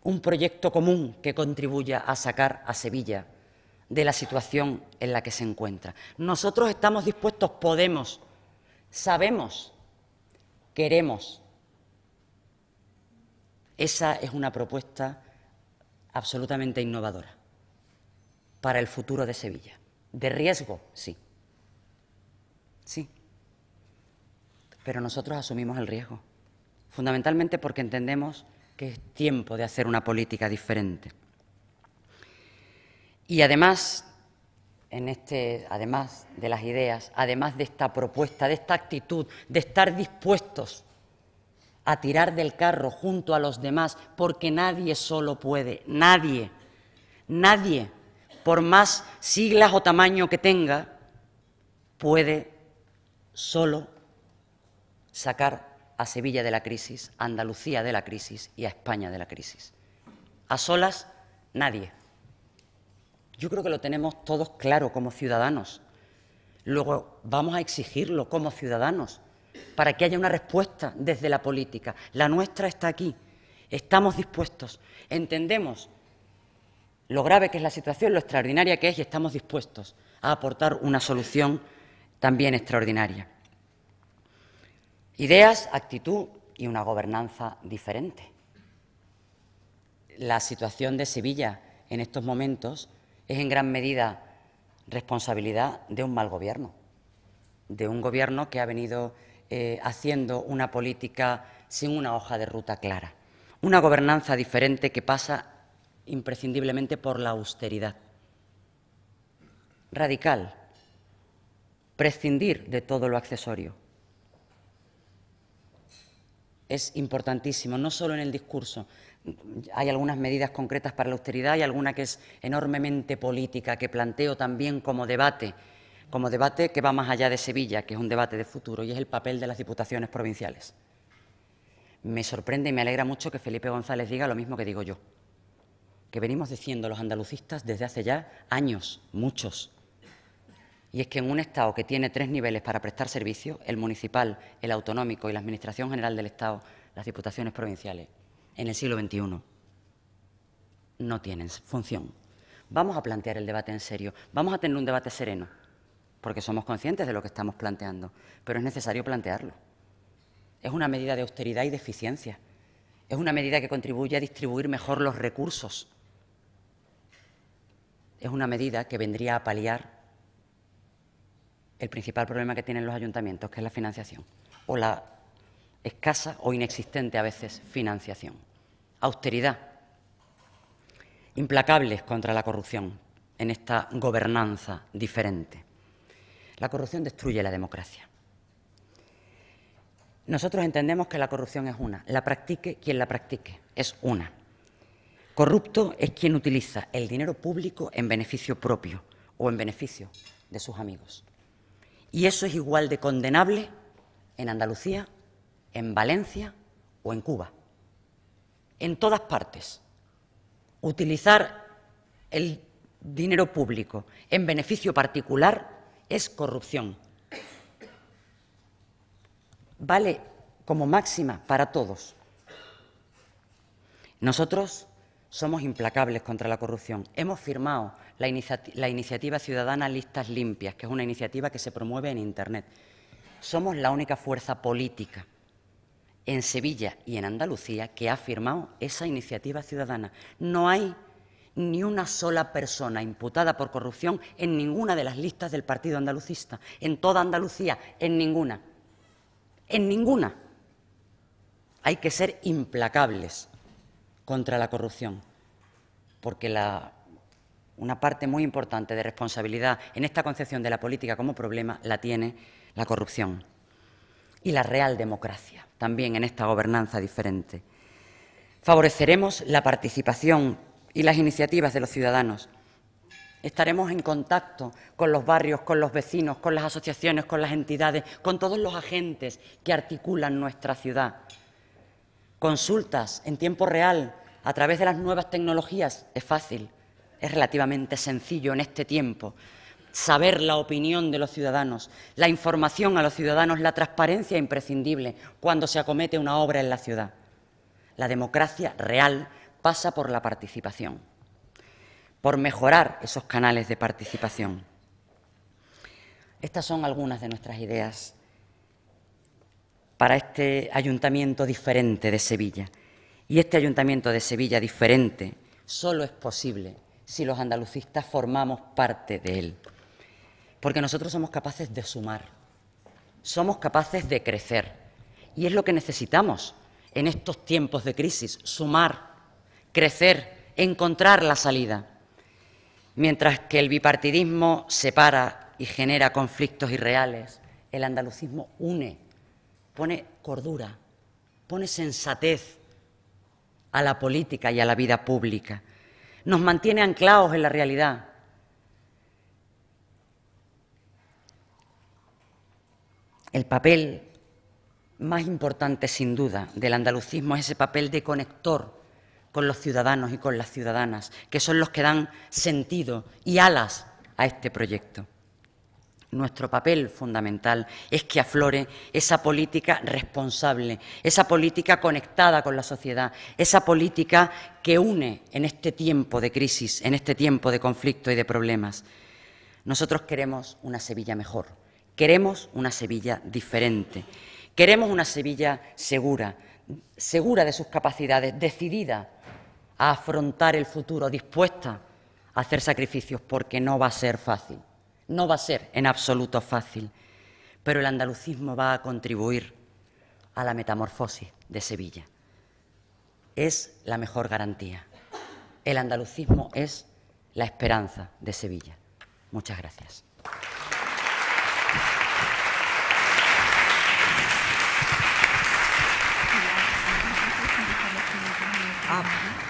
un proyecto común que contribuya a sacar a Sevilla de la situación en la que se encuentra. Nosotros estamos dispuestos, podemos, sabemos, queremos. Esa es una propuesta absolutamente innovadora para el futuro de Sevilla. De riesgo, sí. Sí. Pero nosotros asumimos el riesgo, fundamentalmente porque entendemos que es tiempo de hacer una política diferente. Y además, además de las ideas, además de esta propuesta, de esta actitud, de estar dispuestos a tirar del carro junto a los demás, porque nadie solo puede, nadie, por más siglas o tamaño que tenga, puede solo sacar a Sevilla de la crisis, a Andalucía de la crisis y a España de la crisis. A solas, nadie. Yo creo que lo tenemos todos claro como ciudadanos. Luego vamos a exigirlo como ciudadanos para que haya una respuesta desde la política. La nuestra está aquí. Estamos dispuestos. Entendemos lo grave que es la situación, lo extraordinaria que es, y estamos dispuestos a aportar una solución también extraordinaria. Ideas, actitud y una gobernanza diferente. La situación de Sevilla en estos momentos es en gran medida responsabilidad de un mal gobierno, de un gobierno que ha venido haciendo una política sin una hoja de ruta clara. Una gobernanza diferente que pasa imprescindiblemente por la austeridad. Radical. Prescindir de todo lo accesorio. Es importantísimo, no solo en el discurso. Hay algunas medidas concretas para la austeridad y alguna que es enormemente política, que planteo también como debate que va más allá de Sevilla, que es un debate de futuro, y es el papel de las diputaciones provinciales. Me sorprende y me alegra mucho que Felipe González diga lo mismo que digo yo, que venimos diciendo los andalucistas desde hace ya años, muchos. Y es que en un Estado que tiene 3 niveles para prestar servicios, el municipal, el autonómico y la Administración General del Estado, las diputaciones provinciales, en el siglo XXI, no tienen función. Vamos a plantear el debate en serio, vamos a tener un debate sereno, porque somos conscientes de lo que estamos planteando, pero es necesario plantearlo. Es una medida de austeridad y de eficiencia, es una medida que contribuye a distribuir mejor los recursos, es una medida que vendría a paliar el principal problema que tienen los ayuntamientos, que es la financiación, o la escasa o inexistente a veces financiación. Austeridad. Implacables contra la corrupción en esta gobernanza diferente. La corrupción destruye la democracia. Nosotros entendemos que la corrupción es una, la practique quien la practique, es una. Corrupto es quien utiliza el dinero público en beneficio propio o en beneficio de sus amigos. Y eso es igual de condenable en Andalucía, en Valencia o en Cuba. En todas partes. Utilizar el dinero público en beneficio particular es corrupción. Vale como máxima para todos. Nosotros somos implacables contra la corrupción. Hemos firmado la iniciativa ciudadana Listas Limpias, que es una iniciativa que se promueve en Internet. Somos la única fuerza política en Sevilla y en Andalucía que ha firmado esa iniciativa ciudadana. No hay ni una sola persona imputada por corrupción en ninguna de las listas del Partido Andalucista, en toda Andalucía, en ninguna. En ninguna. Hay que ser implacables contra la corrupción, porque una parte muy importante de responsabilidad en esta concepción de la política como problema la tiene la corrupción. Y la real democracia, también en esta gobernanza diferente. Favoreceremos la participación y las iniciativas de los ciudadanos. Estaremos en contacto con los barrios, con los vecinos, con las asociaciones, con las entidades, con todos los agentes que articulan nuestra ciudad. Consultas en tiempo real a través de las nuevas tecnologías es fácil, es relativamente sencillo en este tiempo. Saber la opinión de los ciudadanos, la información a los ciudadanos, la transparencia imprescindible cuando se acomete una obra en la ciudad. La democracia real pasa por la participación, por mejorar esos canales de participación. Estas son algunas de nuestras ideas para este ayuntamiento diferente de Sevilla. Y este ayuntamiento de Sevilla diferente solo es posible si los andalucistas formamos parte de él. Porque nosotros somos capaces de sumar, somos capaces de crecer. Y es lo que necesitamos en estos tiempos de crisis, sumar, crecer, encontrar la salida. Mientras que el bipartidismo separa y genera conflictos irreales, el andalucismo une, pone cordura, pone sensatez a la política y a la vida pública. Nos mantiene anclados en la realidad. El papel más importante, sin duda, del andalucismo es ese papel de conector con los ciudadanos y con las ciudadanas, que son los que dan sentido y alas a este proyecto. Nuestro papel fundamental es que aflore esa política responsable, esa política conectada con la sociedad, esa política que une en este tiempo de crisis, en este tiempo de conflicto y de problemas. Nosotros queremos una Sevilla mejor, queremos una Sevilla diferente, queremos una Sevilla segura, segura de sus capacidades, decidida a afrontar el futuro, dispuesta a hacer sacrificios, porque no va a ser fácil. No va a ser en absoluto fácil, pero el andalucismo va a contribuir a la metamorfosis de Sevilla. Es la mejor garantía. El andalucismo es la esperanza de Sevilla. Muchas gracias.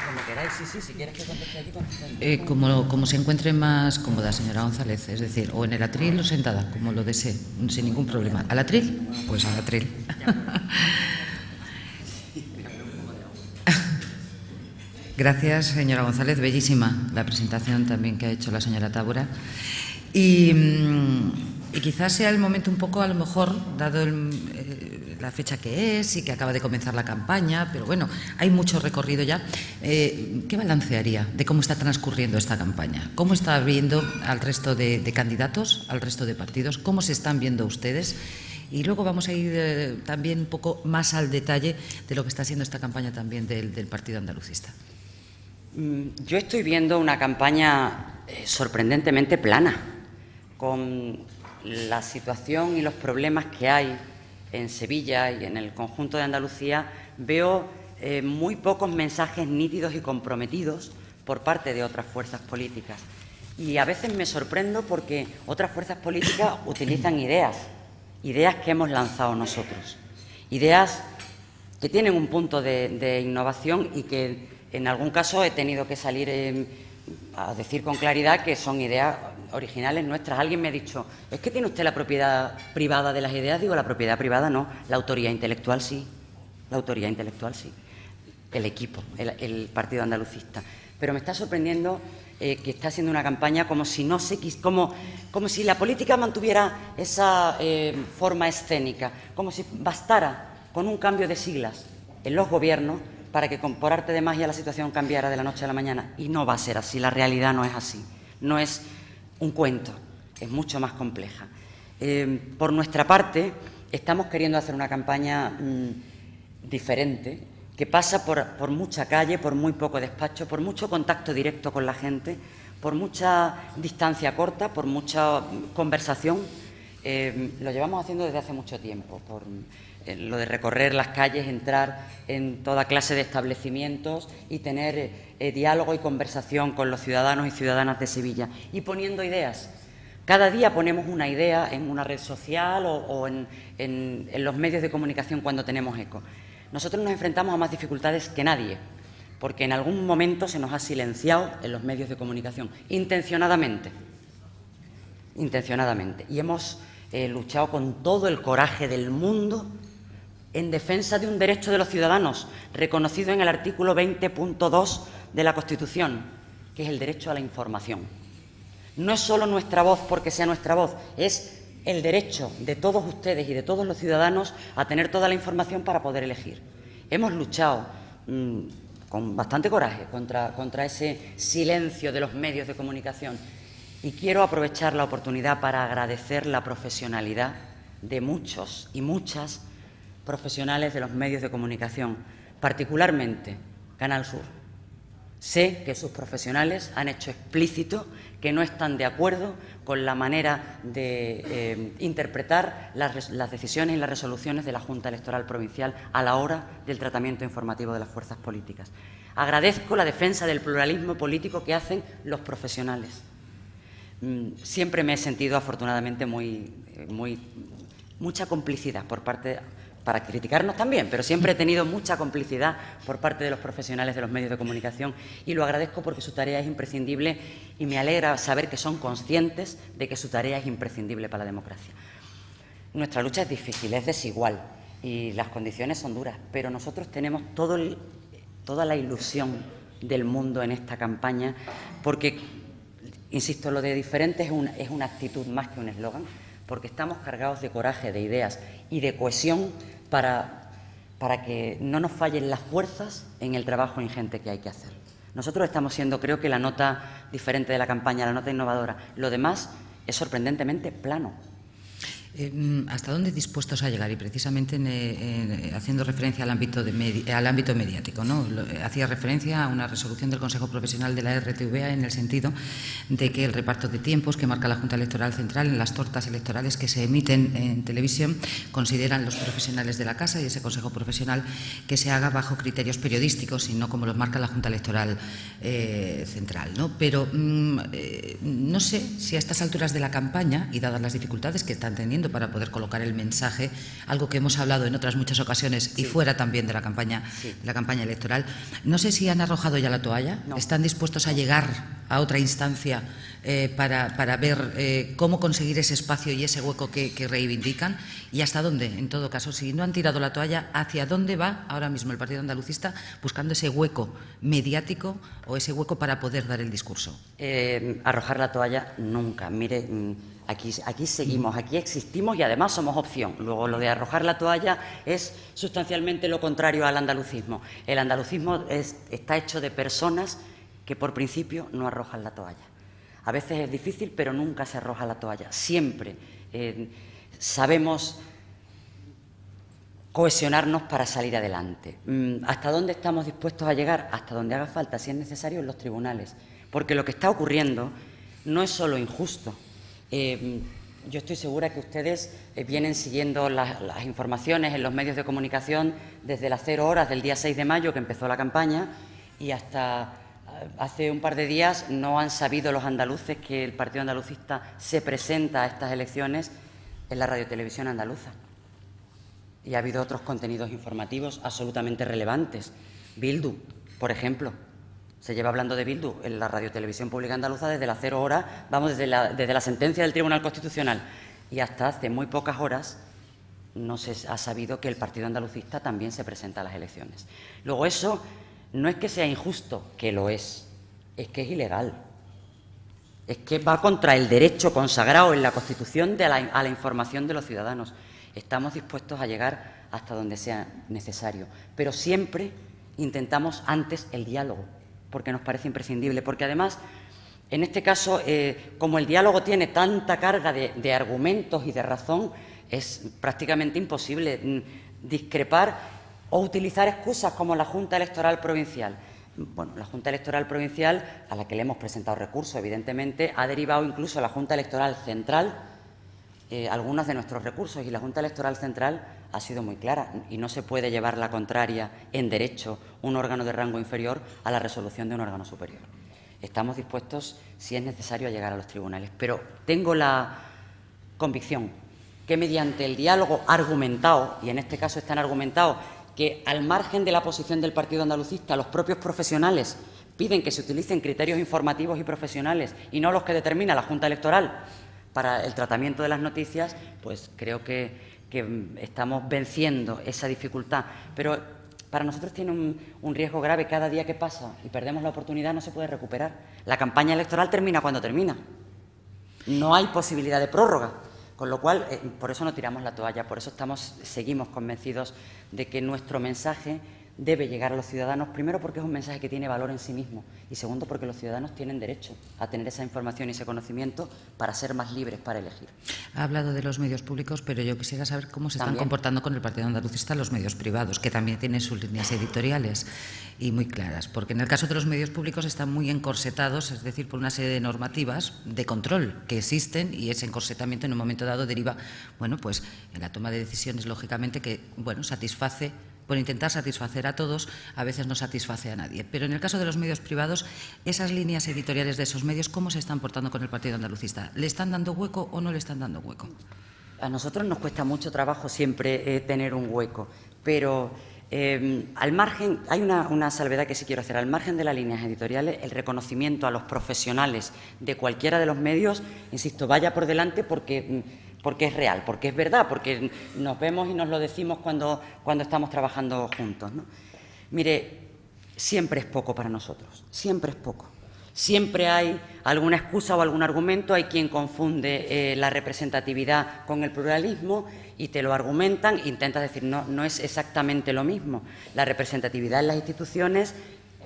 Como queráis, sí, si quieres que conteste aquí, conteste. Como se encuentre más cómoda, señora González, es decir, o en el atril o sentada, como lo desee, sin ningún problema. ¿Al atril? Pues al atril. Gracias, señora González. Bellísima la presentación también que ha hecho la señora Tábora. Y quizás sea el momento un poco, a lo mejor, dado la fecha que es y que acaba de comenzar la campaña, pero bueno, hay mucho recorrido ya. ¿Qué balance haría de cómo está transcurriendo esta campaña? ¿Cómo está viendo al resto de candidatos, al resto de partidos? ¿Cómo se están viendo ustedes? Y luego vamos a ir también un poco más al detalle de lo que está siendo esta campaña también del Partido Andalucista. Yo estoy viendo una campaña sorprendentemente plana, con la situación y los problemas que hay en Sevilla y en el conjunto de Andalucía. Veo muy pocos mensajes nítidos y comprometidos por parte de otras fuerzas políticas. Y a veces me sorprendo porque otras fuerzas políticas utilizan ideas que hemos lanzado nosotros, ideas que tienen un punto de innovación y que en algún caso he tenido que salir a decir con claridad que son ideas originales nuestras. Alguien me ha dicho, ¿es que tiene usted la propiedad privada de las ideas? Digo, la propiedad privada no, la autoría intelectual sí, la autoría intelectual sí, el equipo, el Partido Andalucista. Pero me está sorprendiendo que está haciendo una campaña como si no se como si la política mantuviera esa forma escénica, como si bastara con un cambio de siglas en los gobiernos para que por arte de magia la situación cambiara de la noche a la mañana. Y no va a ser así, la realidad no es así, no es un cuento, es mucho más compleja. Por nuestra parte, estamos queriendo hacer una campaña diferente, que pasa por mucha calle, por muy poco despacho, por mucho contacto directo con la gente, por mucha distancia corta, por mucha conversación. Lo llevamos haciendo desde hace mucho tiempo, por lo de recorrer las calles, entrar en toda clase de establecimientos y tener diálogo y conversación con los ciudadanos y ciudadanas de Sevilla, y poniendo ideas. Cada día ponemos una idea en una red social o en los medios de comunicación cuando tenemos eco. Nosotros nos enfrentamos a más dificultades que nadie, porque en algún momento se nos ha silenciado en los medios de comunicación, intencionadamente, y hemos luchado con todo el coraje del mundo en defensa de un derecho de los ciudadanos, reconocido en el artículo 20.2 de la Constitución, que es el derecho a la información. No es solo nuestra voz porque sea nuestra voz, es el derecho de todos ustedes y de todos los ciudadanos a tener toda la información para poder elegir. Hemos luchado con bastante coraje contra ese silencio de los medios de comunicación, y quiero aprovechar la oportunidad para agradecer la profesionalidad de muchos y muchas profesionales de los medios de comunicación, particularmente Canal Sur. Sé que sus profesionales han hecho explícito que no están de acuerdo con la manera de interpretar las decisiones y las resoluciones de la Junta Electoral Provincial a la hora del tratamiento informativo de las fuerzas políticas. Agradezco la defensa del pluralismo político que hacen los profesionales. Siempre me he sentido, afortunadamente, mucha complicidad por parte, para criticarnos también, pero siempre he tenido mucha complicidad por parte de los profesionales de los medios de comunicación, y lo agradezco porque su tarea es imprescindible, y me alegra saber que son conscientes de que su tarea es imprescindible para la democracia. Nuestra lucha es difícil, es desigual y las condiciones son duras, pero nosotros tenemos toda la ilusión del mundo en esta campaña, porque, insisto, lo de diferente es una actitud más que un eslogan, porque estamos cargados de coraje, de ideas y de cohesión para que no nos fallen las fuerzas en el trabajo ingente que hay que hacer. Nosotros estamos siendo, creo que, la nota diferente de la campaña, la nota innovadora. Lo demás es sorprendentemente plano. ¿Hasta dónde dispuestos a llegar? Y precisamente haciendo referencia al ámbito mediático, ¿no? Hacía referencia a una resolución del Consejo Profesional de la RTVA en el sentido de que el reparto de tiempos que marca la Junta Electoral Central en las tortas electorales que se emiten en televisión consideran los profesionales de la Casa y ese Consejo Profesional que se haga bajo criterios periodísticos y no como los marca la Junta Electoral Central, ¿no? Pero no sé si a estas alturas de la campaña, y dadas las dificultades que están teniendo para poder colocar el mensaje, algo que hemos hablado en otras muchas ocasiones y fuera también de la campaña electoral, no sé si han arrojado ya la toalla, están dispuestos a llegar a otra instancia para ver cómo conseguir ese espacio y ese hueco que reivindican, y hasta dónde, en todo caso, si no han tirado la toalla, hacia dónde va ahora mismo el Partido Andalucista buscando ese hueco mediático o ese hueco para poder dar el discurso. Arrojar la toalla nunca. Mire, aquí seguimos, aquí existimos y además somos opción. Luego, lo de arrojar la toalla es sustancialmente lo contrario al andalucismo. El andalucismo está hecho de personas que por principio no arrojan la toalla. A veces es difícil, pero nunca se arroja la toalla. Siempre sabemos cohesionarnos para salir adelante. ¿Hasta dónde estamos dispuestos a llegar? Hasta donde haga falta, si es necesario, en los tribunales. Porque lo que está ocurriendo no es solo injusto. Yo estoy segura que ustedes vienen siguiendo las informaciones en los medios de comunicación desde las 0 horas del día 6 de mayo, que empezó la campaña, y hasta hace un par de días no han sabido los andaluces que el Partido Andalucista se presenta a estas elecciones en la radiotelevisión andaluza. Y ha habido otros contenidos informativos absolutamente relevantes. Bildu, por ejemplo. Se lleva hablando de Bildu en la radiotelevisión pública andaluza desde las 0 horas, vamos, desde la sentencia del Tribunal Constitucional. Y hasta hace muy pocas horas no se ha sabido que el Partido Andalucista también se presenta a las elecciones. Luego, eso no es que sea injusto, que lo es que es ilegal. Es que va contra el derecho consagrado en la Constitución a la información de los ciudadanos. Estamos dispuestos a llegar hasta donde sea necesario, pero siempre intentamos antes el diálogo, porque nos parece imprescindible, porque además, en este caso, como el diálogo tiene tanta carga de argumentos y de razón, es prácticamente imposible discrepar o utilizar excusas como la Junta Electoral Provincial. Bueno, la Junta Electoral Provincial, a la que le hemos presentado recursos, evidentemente, ha derivado incluso a la Junta Electoral Central algunos de nuestros recursos, y la Junta Electoral Central ha sido muy clara y no se puede llevar la contraria en derecho un órgano de rango inferior a la resolución de un órgano superior. Estamos dispuestos, si es necesario, a llegar a los tribunales, pero tengo la convicción que mediante el diálogo argumentado, y en este caso es tan argumentado que al margen de la posición del Partido Andalucista, los propios profesionales piden que se utilicen criterios informativos y profesionales y no los que determina la Junta Electoral para el tratamiento de las noticias, pues creo que estamos venciendo esa dificultad. Pero para nosotros tiene un riesgo grave. Cada día que pasa y perdemos la oportunidad no se puede recuperar. La campaña electoral termina cuando termina. No hay posibilidad de prórroga. Con lo cual, por eso no tiramos la toalla, por eso seguimos convencidos de que nuestro mensaje debe llegar a los ciudadanos, primero porque es un mensaje que tiene valor en sí mismo y segundo porque los ciudadanos tienen derecho a tener esa información y ese conocimiento para ser más libres para elegir. Ha hablado de los medios públicos, pero yo quisiera saber cómo se están comportando con el Partido Andalucista los medios privados, que también tienen sus líneas editoriales y muy claras, porque en el caso de los medios públicos están muy encorsetados, es decir, por una serie de normativas de control que existen, y ese encorsetamiento en un momento dado deriva, bueno, pues en la toma de decisiones, lógicamente, que, bueno, satisface. Por intentar satisfacer a todos, a veces no satisface a nadie. Pero en el caso de los medios privados, esas líneas editoriales de esos medios, ¿cómo se están portando con el Partido Andalucista? ¿Le están dando hueco o no le están dando hueco? A nosotros nos cuesta mucho trabajo siempre tener un hueco, pero al margen, hay una salvedad que sí quiero hacer, al margen de las líneas editoriales, el reconocimiento a los profesionales de cualquiera de los medios, insisto, vaya por delante porque es real, porque es verdad, porque nos vemos y nos lo decimos cuando estamos trabajando juntos, ¿no? Mire, siempre es poco para nosotros, siempre es poco. Siempre hay alguna excusa o algún argumento, hay quien confunde la representatividad con el pluralismo y te lo argumentan e intentas decir, no es exactamente lo mismo. La representatividad en las instituciones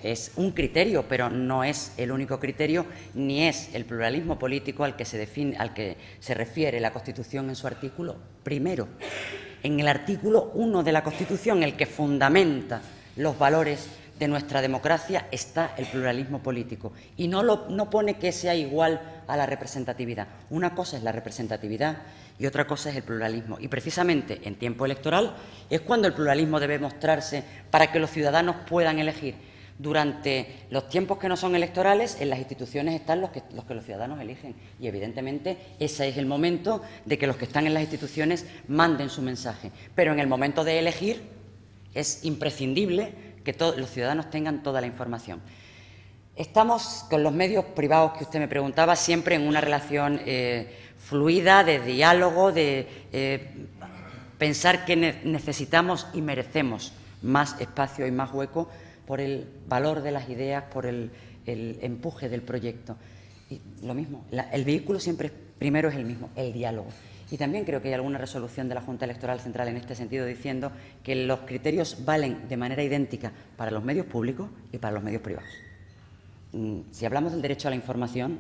es un criterio, pero no es el único criterio, ni es el pluralismo político al que se refiere la Constitución en su artículo primero. En el artículo 1 de la Constitución, el que fundamenta los valores de nuestra democracia, está el pluralismo político y no pone que sea igual a la representatividad. Una cosa es la representatividad y otra cosa es el pluralismo. Y precisamente en tiempo electoral es cuando el pluralismo debe mostrarse para que los ciudadanos puedan elegir. Durante los tiempos que no son electorales, en las instituciones están los que los ciudadanos eligen y, evidentemente, ese es el momento de que los que están en las instituciones manden su mensaje. Pero en el momento de elegir es imprescindible que los ciudadanos tengan toda la información. Estamos con los medios privados que usted me preguntaba siempre en una relación fluida, de diálogo, de pensar que necesitamos y merecemos más espacio y más hueco por el valor de las ideas, por el empuje del proyecto. Y lo mismo, el vehículo siempre primero es el mismo, el diálogo. Y también creo que hay alguna resolución de la Junta Electoral Central en este sentido diciendo que los criterios valen de manera idéntica para los medios públicos y para los medios privados. Si hablamos del derecho a la información,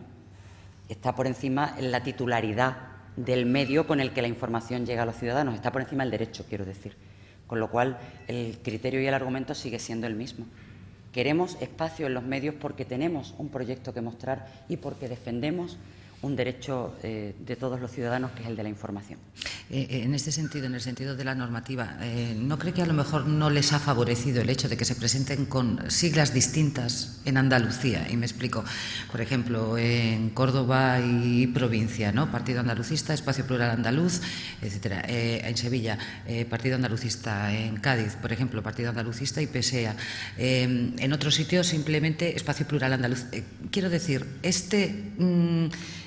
está por encima la titularidad del medio con el que la información llega a los ciudadanos, está por encima el derecho, quiero decir. Con lo cual, el criterio y el argumento sigue siendo el mismo. Queremos espacio en los medios porque tenemos un proyecto que mostrar y porque defendemos un derecho de todos los ciudadanos, que es el de la información. En este sentido, en el sentido de la normativa, ¿no cree que a lo mejor no les ha favorecido el hecho de que se presenten con siglas distintas en Andalucía? Y me explico. Por ejemplo, en Córdoba y provincia, ¿no? Partido Andalucista, Espacio Plural Andaluz, etcétera. En Sevilla, Partido Andalucista. En Cádiz, por ejemplo, Partido Andalucista y PSEA. En otros sitios, simplemente Espacio Plural Andaluz. Quiero decir,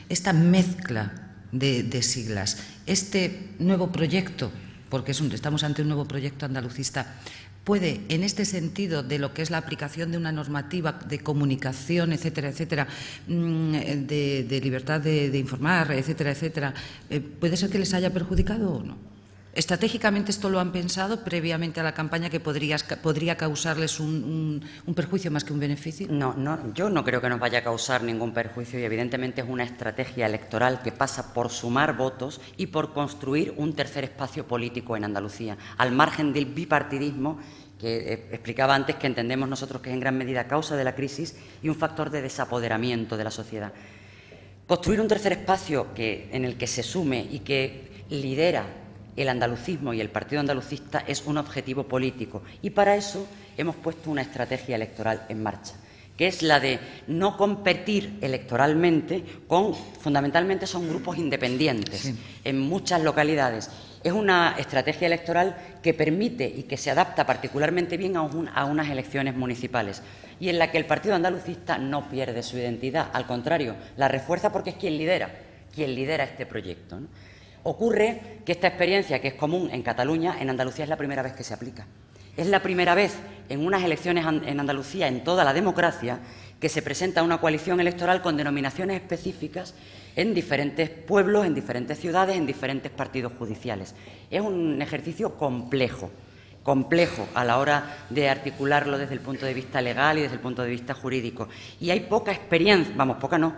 esta mezcla de siglas, este nuevo proyecto, porque estamos ante un nuevo proyecto andalucista, puede, en este sentido de lo que es la aplicación de una normativa de comunicación, etcétera, etcétera, de libertad de informar, etcétera, etcétera, ¿puede ser que les haya perjudicado o no? ¿Estratégicamente esto lo han pensado previamente a la campaña, que podría causarles un perjuicio más que un beneficio? No, yo no creo que nos vaya a causar ningún perjuicio, y evidentemente es una estrategia electoral que pasa por sumar votos y por construir un tercer espacio político en Andalucía, al margen del bipartidismo que explicaba antes, que entendemos nosotros que es en gran medida causa de la crisis y un factor de desapoderamiento de la sociedad. Construir un tercer espacio en el que se sume y que lidera el andalucismo y el Partido Andalucista es un objetivo político, y para eso hemos puesto una estrategia electoral en marcha, que es la de no competir electoralmente fundamentalmente son grupos independientes, sí, en muchas localidades. Es una estrategia electoral que permite y que se adapta particularmente bien a unas elecciones municipales, y en la que el Partido Andalucista no pierde su identidad, al contrario, la refuerza, porque es quien lidera este proyecto, ¿no? Ocurre que esta experiencia, que es común en Cataluña, en Andalucía es la primera vez que se aplica. Es la primera vez en unas elecciones en Andalucía, en toda la democracia, que se presenta una coalición electoral con denominaciones específicas en diferentes pueblos, en diferentes ciudades, en diferentes partidos judiciales. Es un ejercicio complejo a la hora de articularlo desde el punto de vista legal y desde el punto de vista jurídico. Y hay poca experiencia,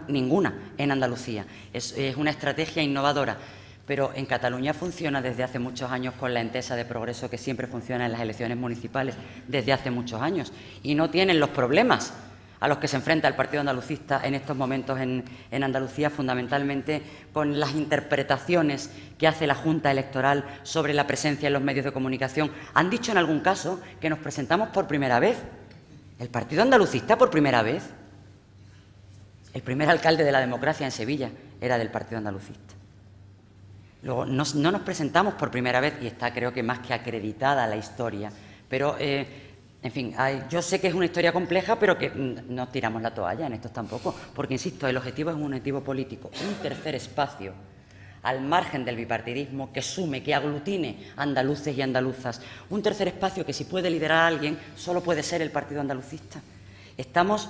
ninguna en Andalucía. Es una estrategia innovadora. Pero en Cataluña funciona desde hace muchos años con la Entesa de Progreso, que siempre funciona en las elecciones municipales desde hace muchos años, y no tienen los problemas a los que se enfrenta el Partido Andalucista en estos momentos en Andalucía, fundamentalmente con las interpretaciones que hace la Junta Electoral sobre la presencia en los medios de comunicación. Han dicho en algún caso que nos presentamos por primera vez. ¿El Partido Andalucista por primera vez? El primer alcalde de la democracia en Sevilla era del Partido Andalucista. Luego, no nos presentamos por primera vez, y está, creo que más que acreditada la historia, pero, en fin, yo sé que es una historia compleja, pero que no tiramos la toalla en esto tampoco, porque, insisto, el objetivo es un objetivo político, un tercer espacio al margen del bipartidismo, que sume, que aglutine andaluces y andaluzas, un tercer espacio que, si puede liderar a alguien, solo puede ser el Partido Andalucista. Estamos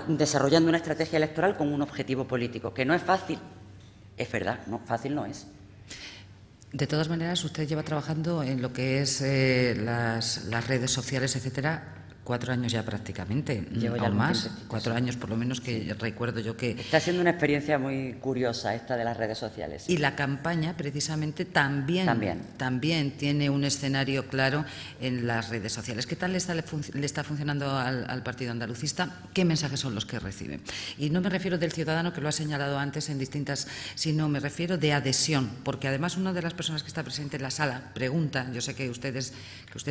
desarrollando una estrategia electoral con un objetivo político, que no es fácil, es verdad, no, fácil no es. De todas maneras, usted lleva trabajando en lo que es las redes sociales, etcétera, 4 años ya prácticamente, Llevo ya o más, tiempo, 4 años por lo menos, que recuerdo yo que... Está siendo una experiencia muy curiosa esta de las redes sociales. Y la campaña, precisamente, también tiene un escenario claro en las redes sociales. ¿Qué tal le está funcionando al Partido Andalucista? ¿Qué mensajes son los que recibe? Y no me refiero del ciudadano, que lo ha señalado antes en distintas, sino me refiero de adhesión, porque además una de las personas que está presente en la sala pregunta, yo sé que usted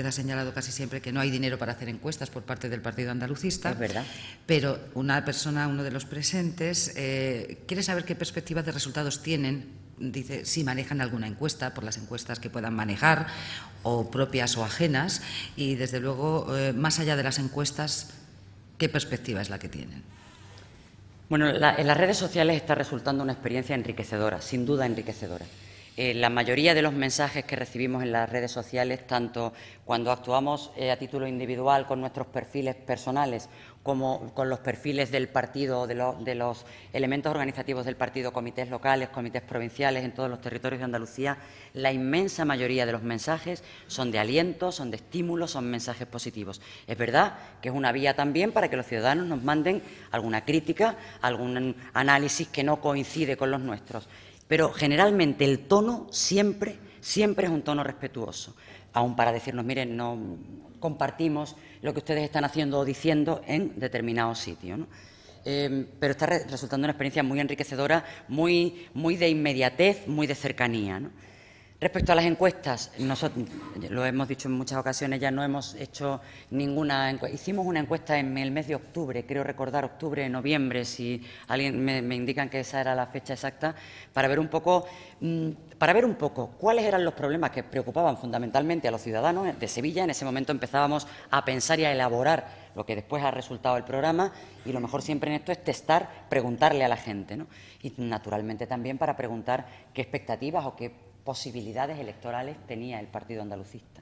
ha señalado casi siempre que no hay dinero para hacer encuestas por parte del Partido Andalucista. Es verdad. Pero uno de los presentes, quiere saber qué perspectiva de resultados tienen. Dice si manejan alguna encuesta, por las encuestas que puedan manejar, o propias o ajenas, y desde luego, más allá de las encuestas, ¿qué perspectiva es la que tienen? Bueno, en las redes sociales está resultando una experiencia enriquecedora, sin duda enriquecedora. La mayoría de los mensajes que recibimos en las redes sociales, tanto cuando actuamos a título individual con nuestros perfiles personales como con los perfiles del partido, de los elementos organizativos del partido, comités locales, comités provinciales en todos los territorios de Andalucía, la inmensa mayoría de los mensajes son de aliento, son de estímulo, son mensajes positivos. Es verdad que es una vía también para que los ciudadanos nos manden alguna crítica, algún análisis que no coincide con los nuestros. Pero generalmente el tono siempre es un tono respetuoso, aun para decirnos, miren, no compartimos lo que ustedes están haciendo o diciendo en determinado sitio, ¿no? pero está resultando una experiencia muy enriquecedora, muy de inmediatez, muy de cercanía, ¿no? Respecto a las encuestas, nosotros, lo hemos dicho en muchas ocasiones, ya no hemos hecho ninguna encuesta. Hicimos una encuesta en el mes de octubre, creo recordar octubre, noviembre, si alguien me indican que esa era la fecha exacta, para ver un poco cuáles eran los problemas que preocupaban fundamentalmente a los ciudadanos de Sevilla. En ese momento empezábamos a pensar y a elaborar lo que después ha resultado el programa, y lo mejor siempre en esto es testar, preguntarle a la gente, ¿no? Y naturalmente también para preguntar qué expectativas o qué posibilidades electorales tenía el Partido Andalucista.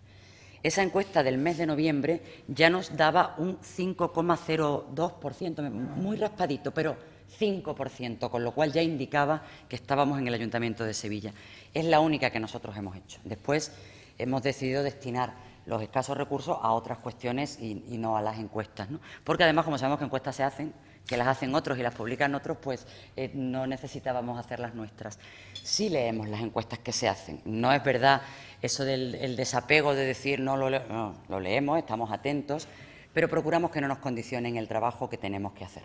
Esa encuesta del mes de noviembre ya nos daba un 5,02%, muy raspadito, pero 5%, con lo cual ya indicaba que estábamos en el Ayuntamiento de Sevilla. Es la única que nosotros hemos hecho. Después hemos decidido destinar los escasos recursos a otras cuestiones y no a las encuestas, ¿no? Porque además, como sabemos que encuestas se hacen, que las hacen otros y las publican otros, pues no necesitábamos hacer las nuestras. Sí leemos las encuestas que se hacen. No es verdad eso del desapego de decir no, lo leemos, estamos atentos, pero procuramos que no nos condicionen el trabajo que tenemos que hacer.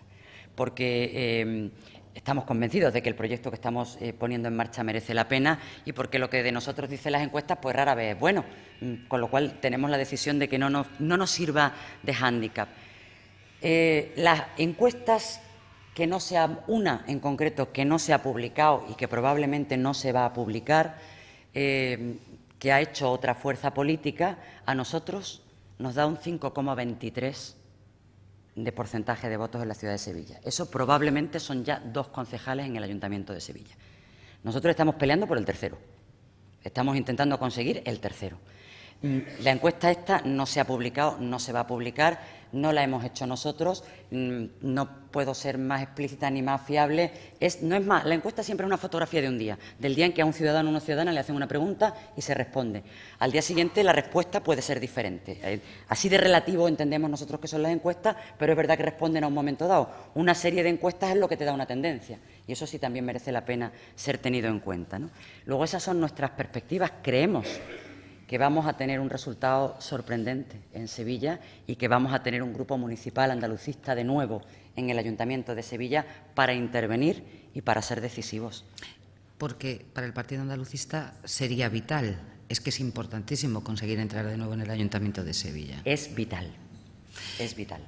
Porque estamos convencidos de que el proyecto que estamos poniendo en marcha merece la pena, y porque lo que de nosotros dicen las encuestas pues rara vez es bueno, con lo cual tenemos la decisión de que no nos sirva de hándicap. Las encuestas, que no sea una en concreto que no se ha publicado y que probablemente no se va a publicar, que ha hecho otra fuerza política, a nosotros nos da un 5,23% de porcentaje de votos en la ciudad de Sevilla. Eso probablemente son ya 2 concejales en el Ayuntamiento de Sevilla. Nosotros estamos peleando por el tercero. Estamos intentando conseguir el tercero. La encuesta esta no se ha publicado, no se va a publicar, no la hemos hecho nosotros, no puedo ser más explícita ni más fiable. No es más, la encuesta siempre es una fotografía de un día, del día en que a un ciudadano o una ciudadana le hacen una pregunta y se responde. Al día siguiente la respuesta puede ser diferente. Así de relativo entendemos nosotros que son las encuestas, pero es verdad que responden a un momento dado. Una serie de encuestas es lo que te da una tendencia, y eso sí también merece la pena ser tenido en cuenta, ¿no? Luego, esas son nuestras perspectivas. Creemos que vamos a tener un resultado sorprendente en Sevilla y que vamos a tener un grupo municipal andalucista de nuevo en el Ayuntamiento de Sevilla para intervenir y para ser decisivos. Porque para el Partido Andalucista sería vital, es que es importantísimo conseguir entrar de nuevo en el Ayuntamiento de Sevilla. Es vital, es vital.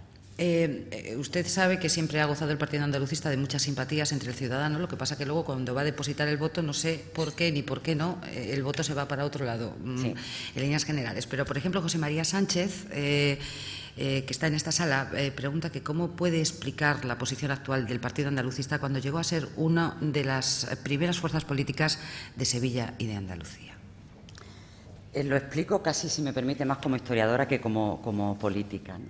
Usted sabe que siempre ha gozado el Partido Andalucista de muchas simpatías entre el ciudadano, lo que pasa que luego cuando va a depositar el voto, no sé por qué ni por qué no, el voto se va para otro lado, sí, en líneas generales. Pero, por ejemplo, José María Sánchez, que está en esta sala, pregunta que cómo puede explicar la posición actual del Partido Andalucista cuando llegó a ser una de las primeras fuerzas políticas de Sevilla y de Andalucía. Lo explico casi, si me permite, más como historiadora que como política, ¿no?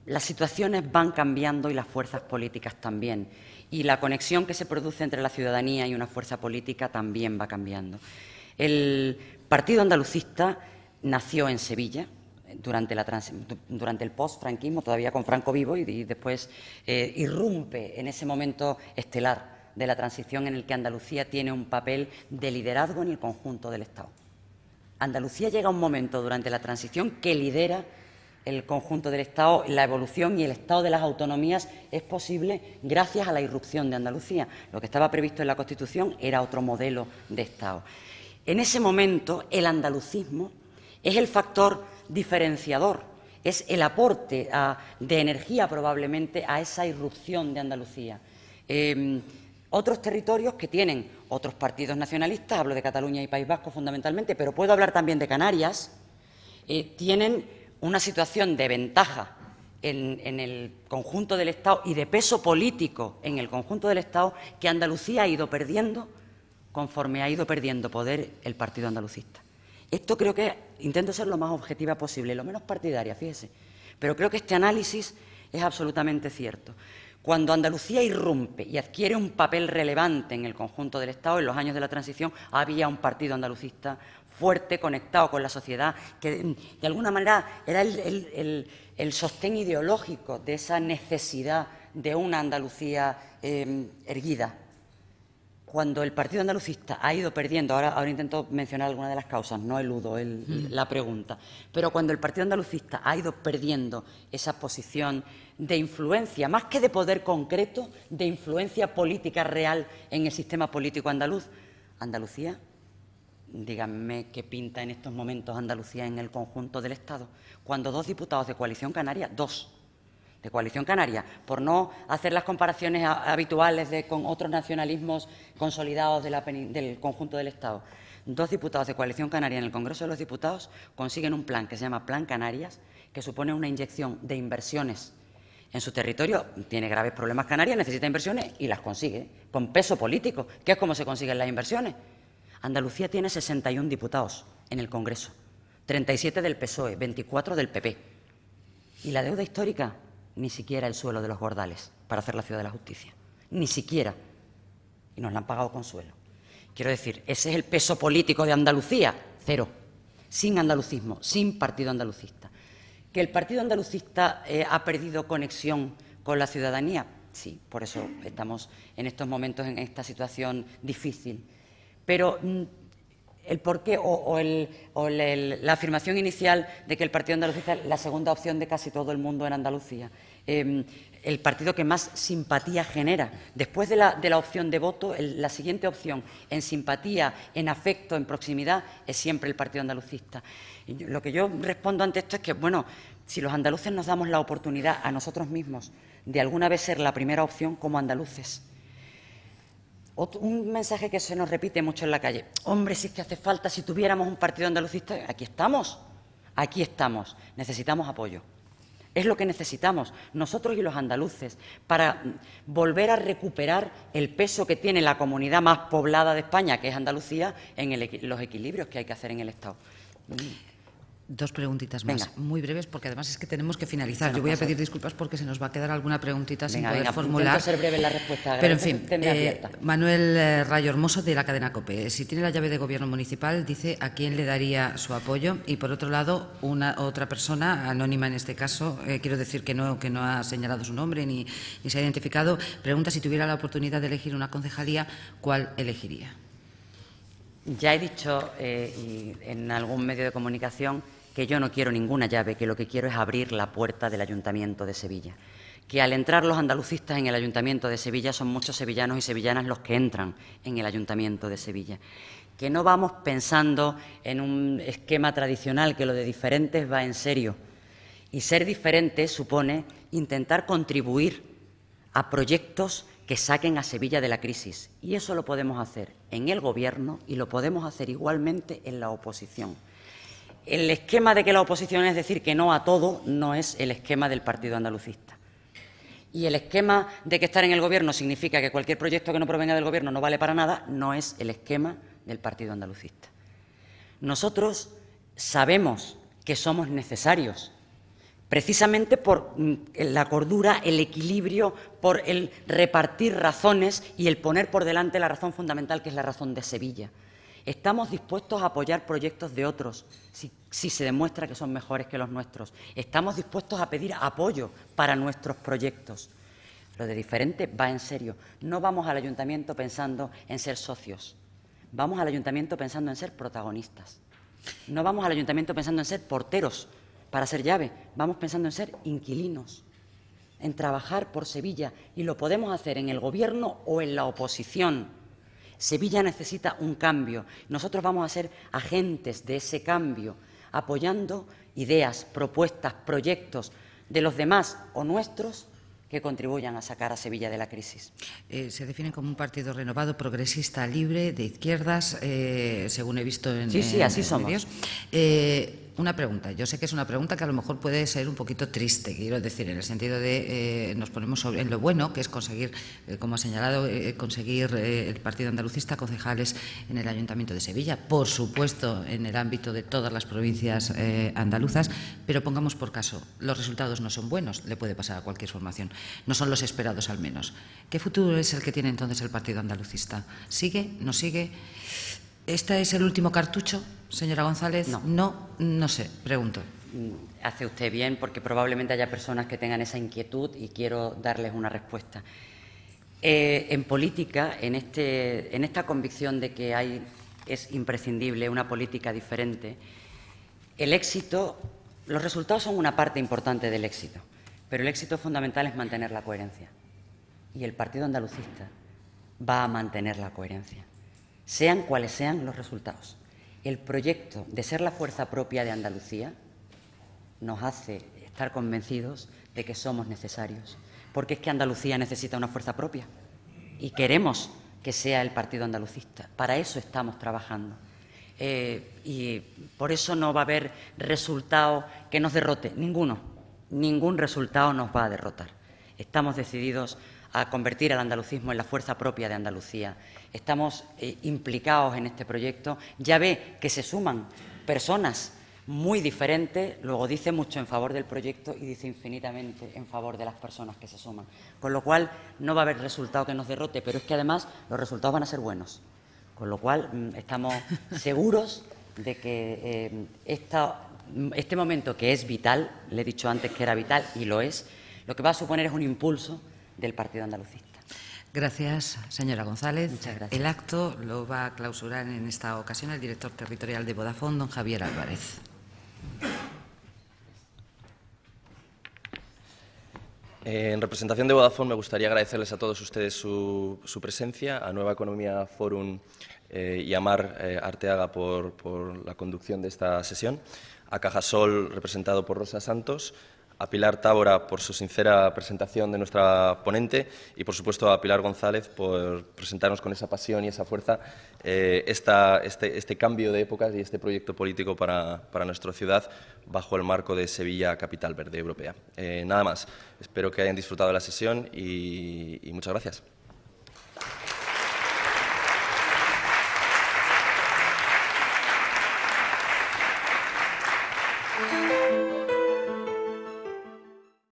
Las situaciones van cambiando y las fuerzas políticas también. Y la conexión que se produce entre la ciudadanía y una fuerza política también va cambiando. El Partido Andalucista nació en Sevilla durante el post-franquismo, todavía con Franco vivo, y después irrumpe en ese momento estelar de la transición en el que Andalucía tiene un papel de liderazgo en el conjunto del Estado. Andalucía llega a un momento durante la transición que lidera el conjunto del Estado. La evolución y el estado de las autonomías es posible gracias a la irrupción de Andalucía. Lo que estaba previsto en la Constitución era otro modelo de Estado. En ese momento, el andalucismo es el factor diferenciador, es el aporte de energía probablemente a esa irrupción de Andalucía. Otros territorios que tienen otros partidos nacionalistas, hablo de Cataluña y País Vasco fundamentalmente, pero puedo hablar también de Canarias, tienen una situación de ventaja en el conjunto del Estado y de peso político en el conjunto del Estado que Andalucía ha ido perdiendo conforme ha ido perdiendo poder el Partido Andalucista. Esto creo que intento ser lo más objetiva posible, lo menos partidaria, fíjese, pero creo que este análisis es absolutamente cierto. Cuando Andalucía irrumpe y adquiere un papel relevante en el conjunto del Estado, en los años de la transición había un partido andalucista fuerte, conectado con la sociedad, que de alguna manera era el sostén ideológico de esa necesidad de una Andalucía erguida. cuando el Partido Andalucista ha ido perdiendo, ahora intento mencionar algunas de las causas, no eludo la pregunta, pero cuando el Partido Andalucista ha ido perdiendo esa posición de influencia, más que de poder concreto, de influencia política real en el sistema político andaluz, Andalucía, díganme qué pinta en estos momentos Andalucía en el conjunto del Estado, cuando 2 diputados de Coalición Canaria, 2 de Coalición Canaria, por no hacer las comparaciones habituales con otros nacionalismos consolidados del conjunto del Estado, 2 diputados de Coalición Canaria en el Congreso de los Diputados consiguen un plan que se llama Plan Canarias, que supone una inyección de inversiones en su territorio. Tiene graves problemas Canarias, necesita inversiones y las consigue, con peso político, que es como se consiguen las inversiones. Andalucía tiene 61 diputados en el Congreso, 37 del PSOE, 24 del PP. ¿Y la deuda histórica? Ni siquiera el suelo de los Gordales para hacer la Ciudad de la Justicia. Ni siquiera. Y nos la han pagado con suelo. Quiero decir, ese es el peso político de Andalucía. 0. Sin andalucismo, sin partido andalucista. ¿Que el partido andalucista ha perdido conexión con la ciudadanía? Sí, por eso estamos en estos momentos en esta situación difícil. Pero el porqué la afirmación inicial de que el Partido Andalucista es la segunda opción de casi todo el mundo en Andalucía, el partido que más simpatía genera. Después de la opción de voto, la siguiente opción en simpatía, en afecto, en proximidad, es siempre el Partido Andalucista. Y lo que yo respondo ante esto es que, bueno, si los andaluces nos damos la oportunidad a nosotros mismos de alguna vez ser la primera opción como andaluces. Un mensaje que se nos repite mucho en la calle. Hombre, si es que hace falta, si tuviéramos un partido andalucista, aquí estamos, necesitamos apoyo. Es lo que necesitamos, nosotros y los andaluces, para volver a recuperar el peso que tiene la comunidad más poblada de España, que es Andalucía, en los equilibrios que hay que hacer en el Estado. 2 preguntitas más, venga, muy breves, porque además es que tenemos que finalizar. Yo voy a pedir disculpas porque se nos va a quedar alguna preguntita sin poder formular. Intento ser breve en la respuesta. Pero, en fin, Manuel Rayo Hermoso, de la cadena COPE. Si tiene la llave de gobierno municipal, dice a quién le daría su apoyo. Y, por otro lado, otra persona, anónima en este caso, quiero decir que no ha señalado su nombre ni se ha identificado, pregunta si tuviera la oportunidad de elegir una concejalía, ¿cuál elegiría? Ya he dicho en algún medio de comunicación que yo no quiero ninguna llave, que lo que quiero es abrir la puerta del Ayuntamiento de Sevilla. Que al entrar los andalucistas en el Ayuntamiento de Sevilla son muchos sevillanos y sevillanas los que entran en el Ayuntamiento de Sevilla. Que no vamos pensando en un esquema tradicional, que lo de diferentes va en serio. Y ser diferente supone intentar contribuir a proyectos que saquen a Sevilla de la crisis. Y eso lo podemos hacer en el Gobierno y lo podemos hacer igualmente en la oposición. El esquema de que la oposición es decir que no a todo no es el esquema del Partido Andalucista. Y el esquema de que estar en el Gobierno significa que cualquier proyecto que no provenga del Gobierno no vale para nada no es el esquema del Partido Andalucista. Nosotros sabemos que somos necesarios, precisamente por la cordura, el equilibrio, por el repartir razones y el poner por delante la razón fundamental, que es la razón de Sevilla. Estamos dispuestos a apoyar proyectos de otros si se demuestra que son mejores que los nuestros. Estamos dispuestos a pedir apoyo para nuestros proyectos. Lo de diferente va en serio. No vamos al ayuntamiento pensando en ser socios. Vamos al ayuntamiento pensando en ser protagonistas. No vamos al ayuntamiento pensando en ser porteros para ser llave. Vamos pensando en ser inquilinos, en trabajar por Sevilla. Y lo podemos hacer en el Gobierno o en la oposición. Sevilla necesita un cambio. Nosotros vamos a ser agentes de ese cambio, apoyando ideas, propuestas, proyectos de los demás o nuestros que contribuyan a sacar a Sevilla de la crisis. Se define como un partido renovado, progresista, libre, de izquierdas, según he visto en así somos. Medios. Una pregunta. Yo sé que es una pregunta que a lo mejor puede ser un poquito triste, quiero decir, en el sentido de nos ponemos en lo bueno, que es conseguir, como ha señalado, conseguir el Partido Andalucista concejales en el Ayuntamiento de Sevilla, por supuesto en el ámbito de todas las provincias andaluzas, pero pongamos por caso, los resultados no son buenos, le puede pasar a cualquier formación, no son los esperados al menos. ¿Qué futuro es el que tiene entonces el Partido Andalucista? ¿Sigue? ¿No sigue? ¿Este es el último cartucho, señora González? No sé, pregunto. Hace usted bien, porque probablemente haya personas que tengan esa inquietud y quiero darles una respuesta. En política, en esta convicción de que es imprescindible una política diferente, el éxito, los resultados son una parte importante del éxito, pero el éxito fundamental es mantener la coherencia. Y el Partido Andalucista va a mantener la coherencia, sean cuales sean los resultados. El proyecto de ser la fuerza propia de Andalucía nos hace estar convencidos de que somos necesarios, porque es que Andalucía necesita una fuerza propia y queremos que sea el Partido Andalucista. Para eso estamos trabajando. Y por eso no va a haber resultado que nos derrote, ninguno. Ningún resultado nos va a derrotar. Estamos decididos a convertir al andalucismo en la fuerza propia de Andalucía. Estamos implicados en este proyecto. Ya ve que se suman personas muy diferente, luego dice mucho en favor del proyecto y dice infinitamente en favor de las personas que se suman. Con lo cual, no va a haber resultado que nos derrote, pero es que además los resultados van a ser buenos. Con lo cual, estamos seguros de que este momento, que es vital, le he dicho antes que era vital y lo es, lo que va a suponer es un impulso del Partido Andalucista. Gracias, señora González. Muchas gracias. El acto lo va a clausurar en esta ocasión el director territorial de Vodafone, don Javier Álvarez. En representación de Vodafone me gustaría agradecerles a todos ustedes su presencia, a Nueva Economía Forum y a Mar Arteaga por la conducción de esta sesión, a Cajasol representado por Rosa Santos, a Pilar Tábora por su sincera presentación de nuestra ponente y, por supuesto, a Pilar González por presentarnos con esa pasión y esa fuerza este cambio de épocas y este proyecto político para nuestra ciudad bajo el marco de Sevilla Capital Verde Europea. Nada más. Espero que hayan disfrutado de la sesión y muchas gracias.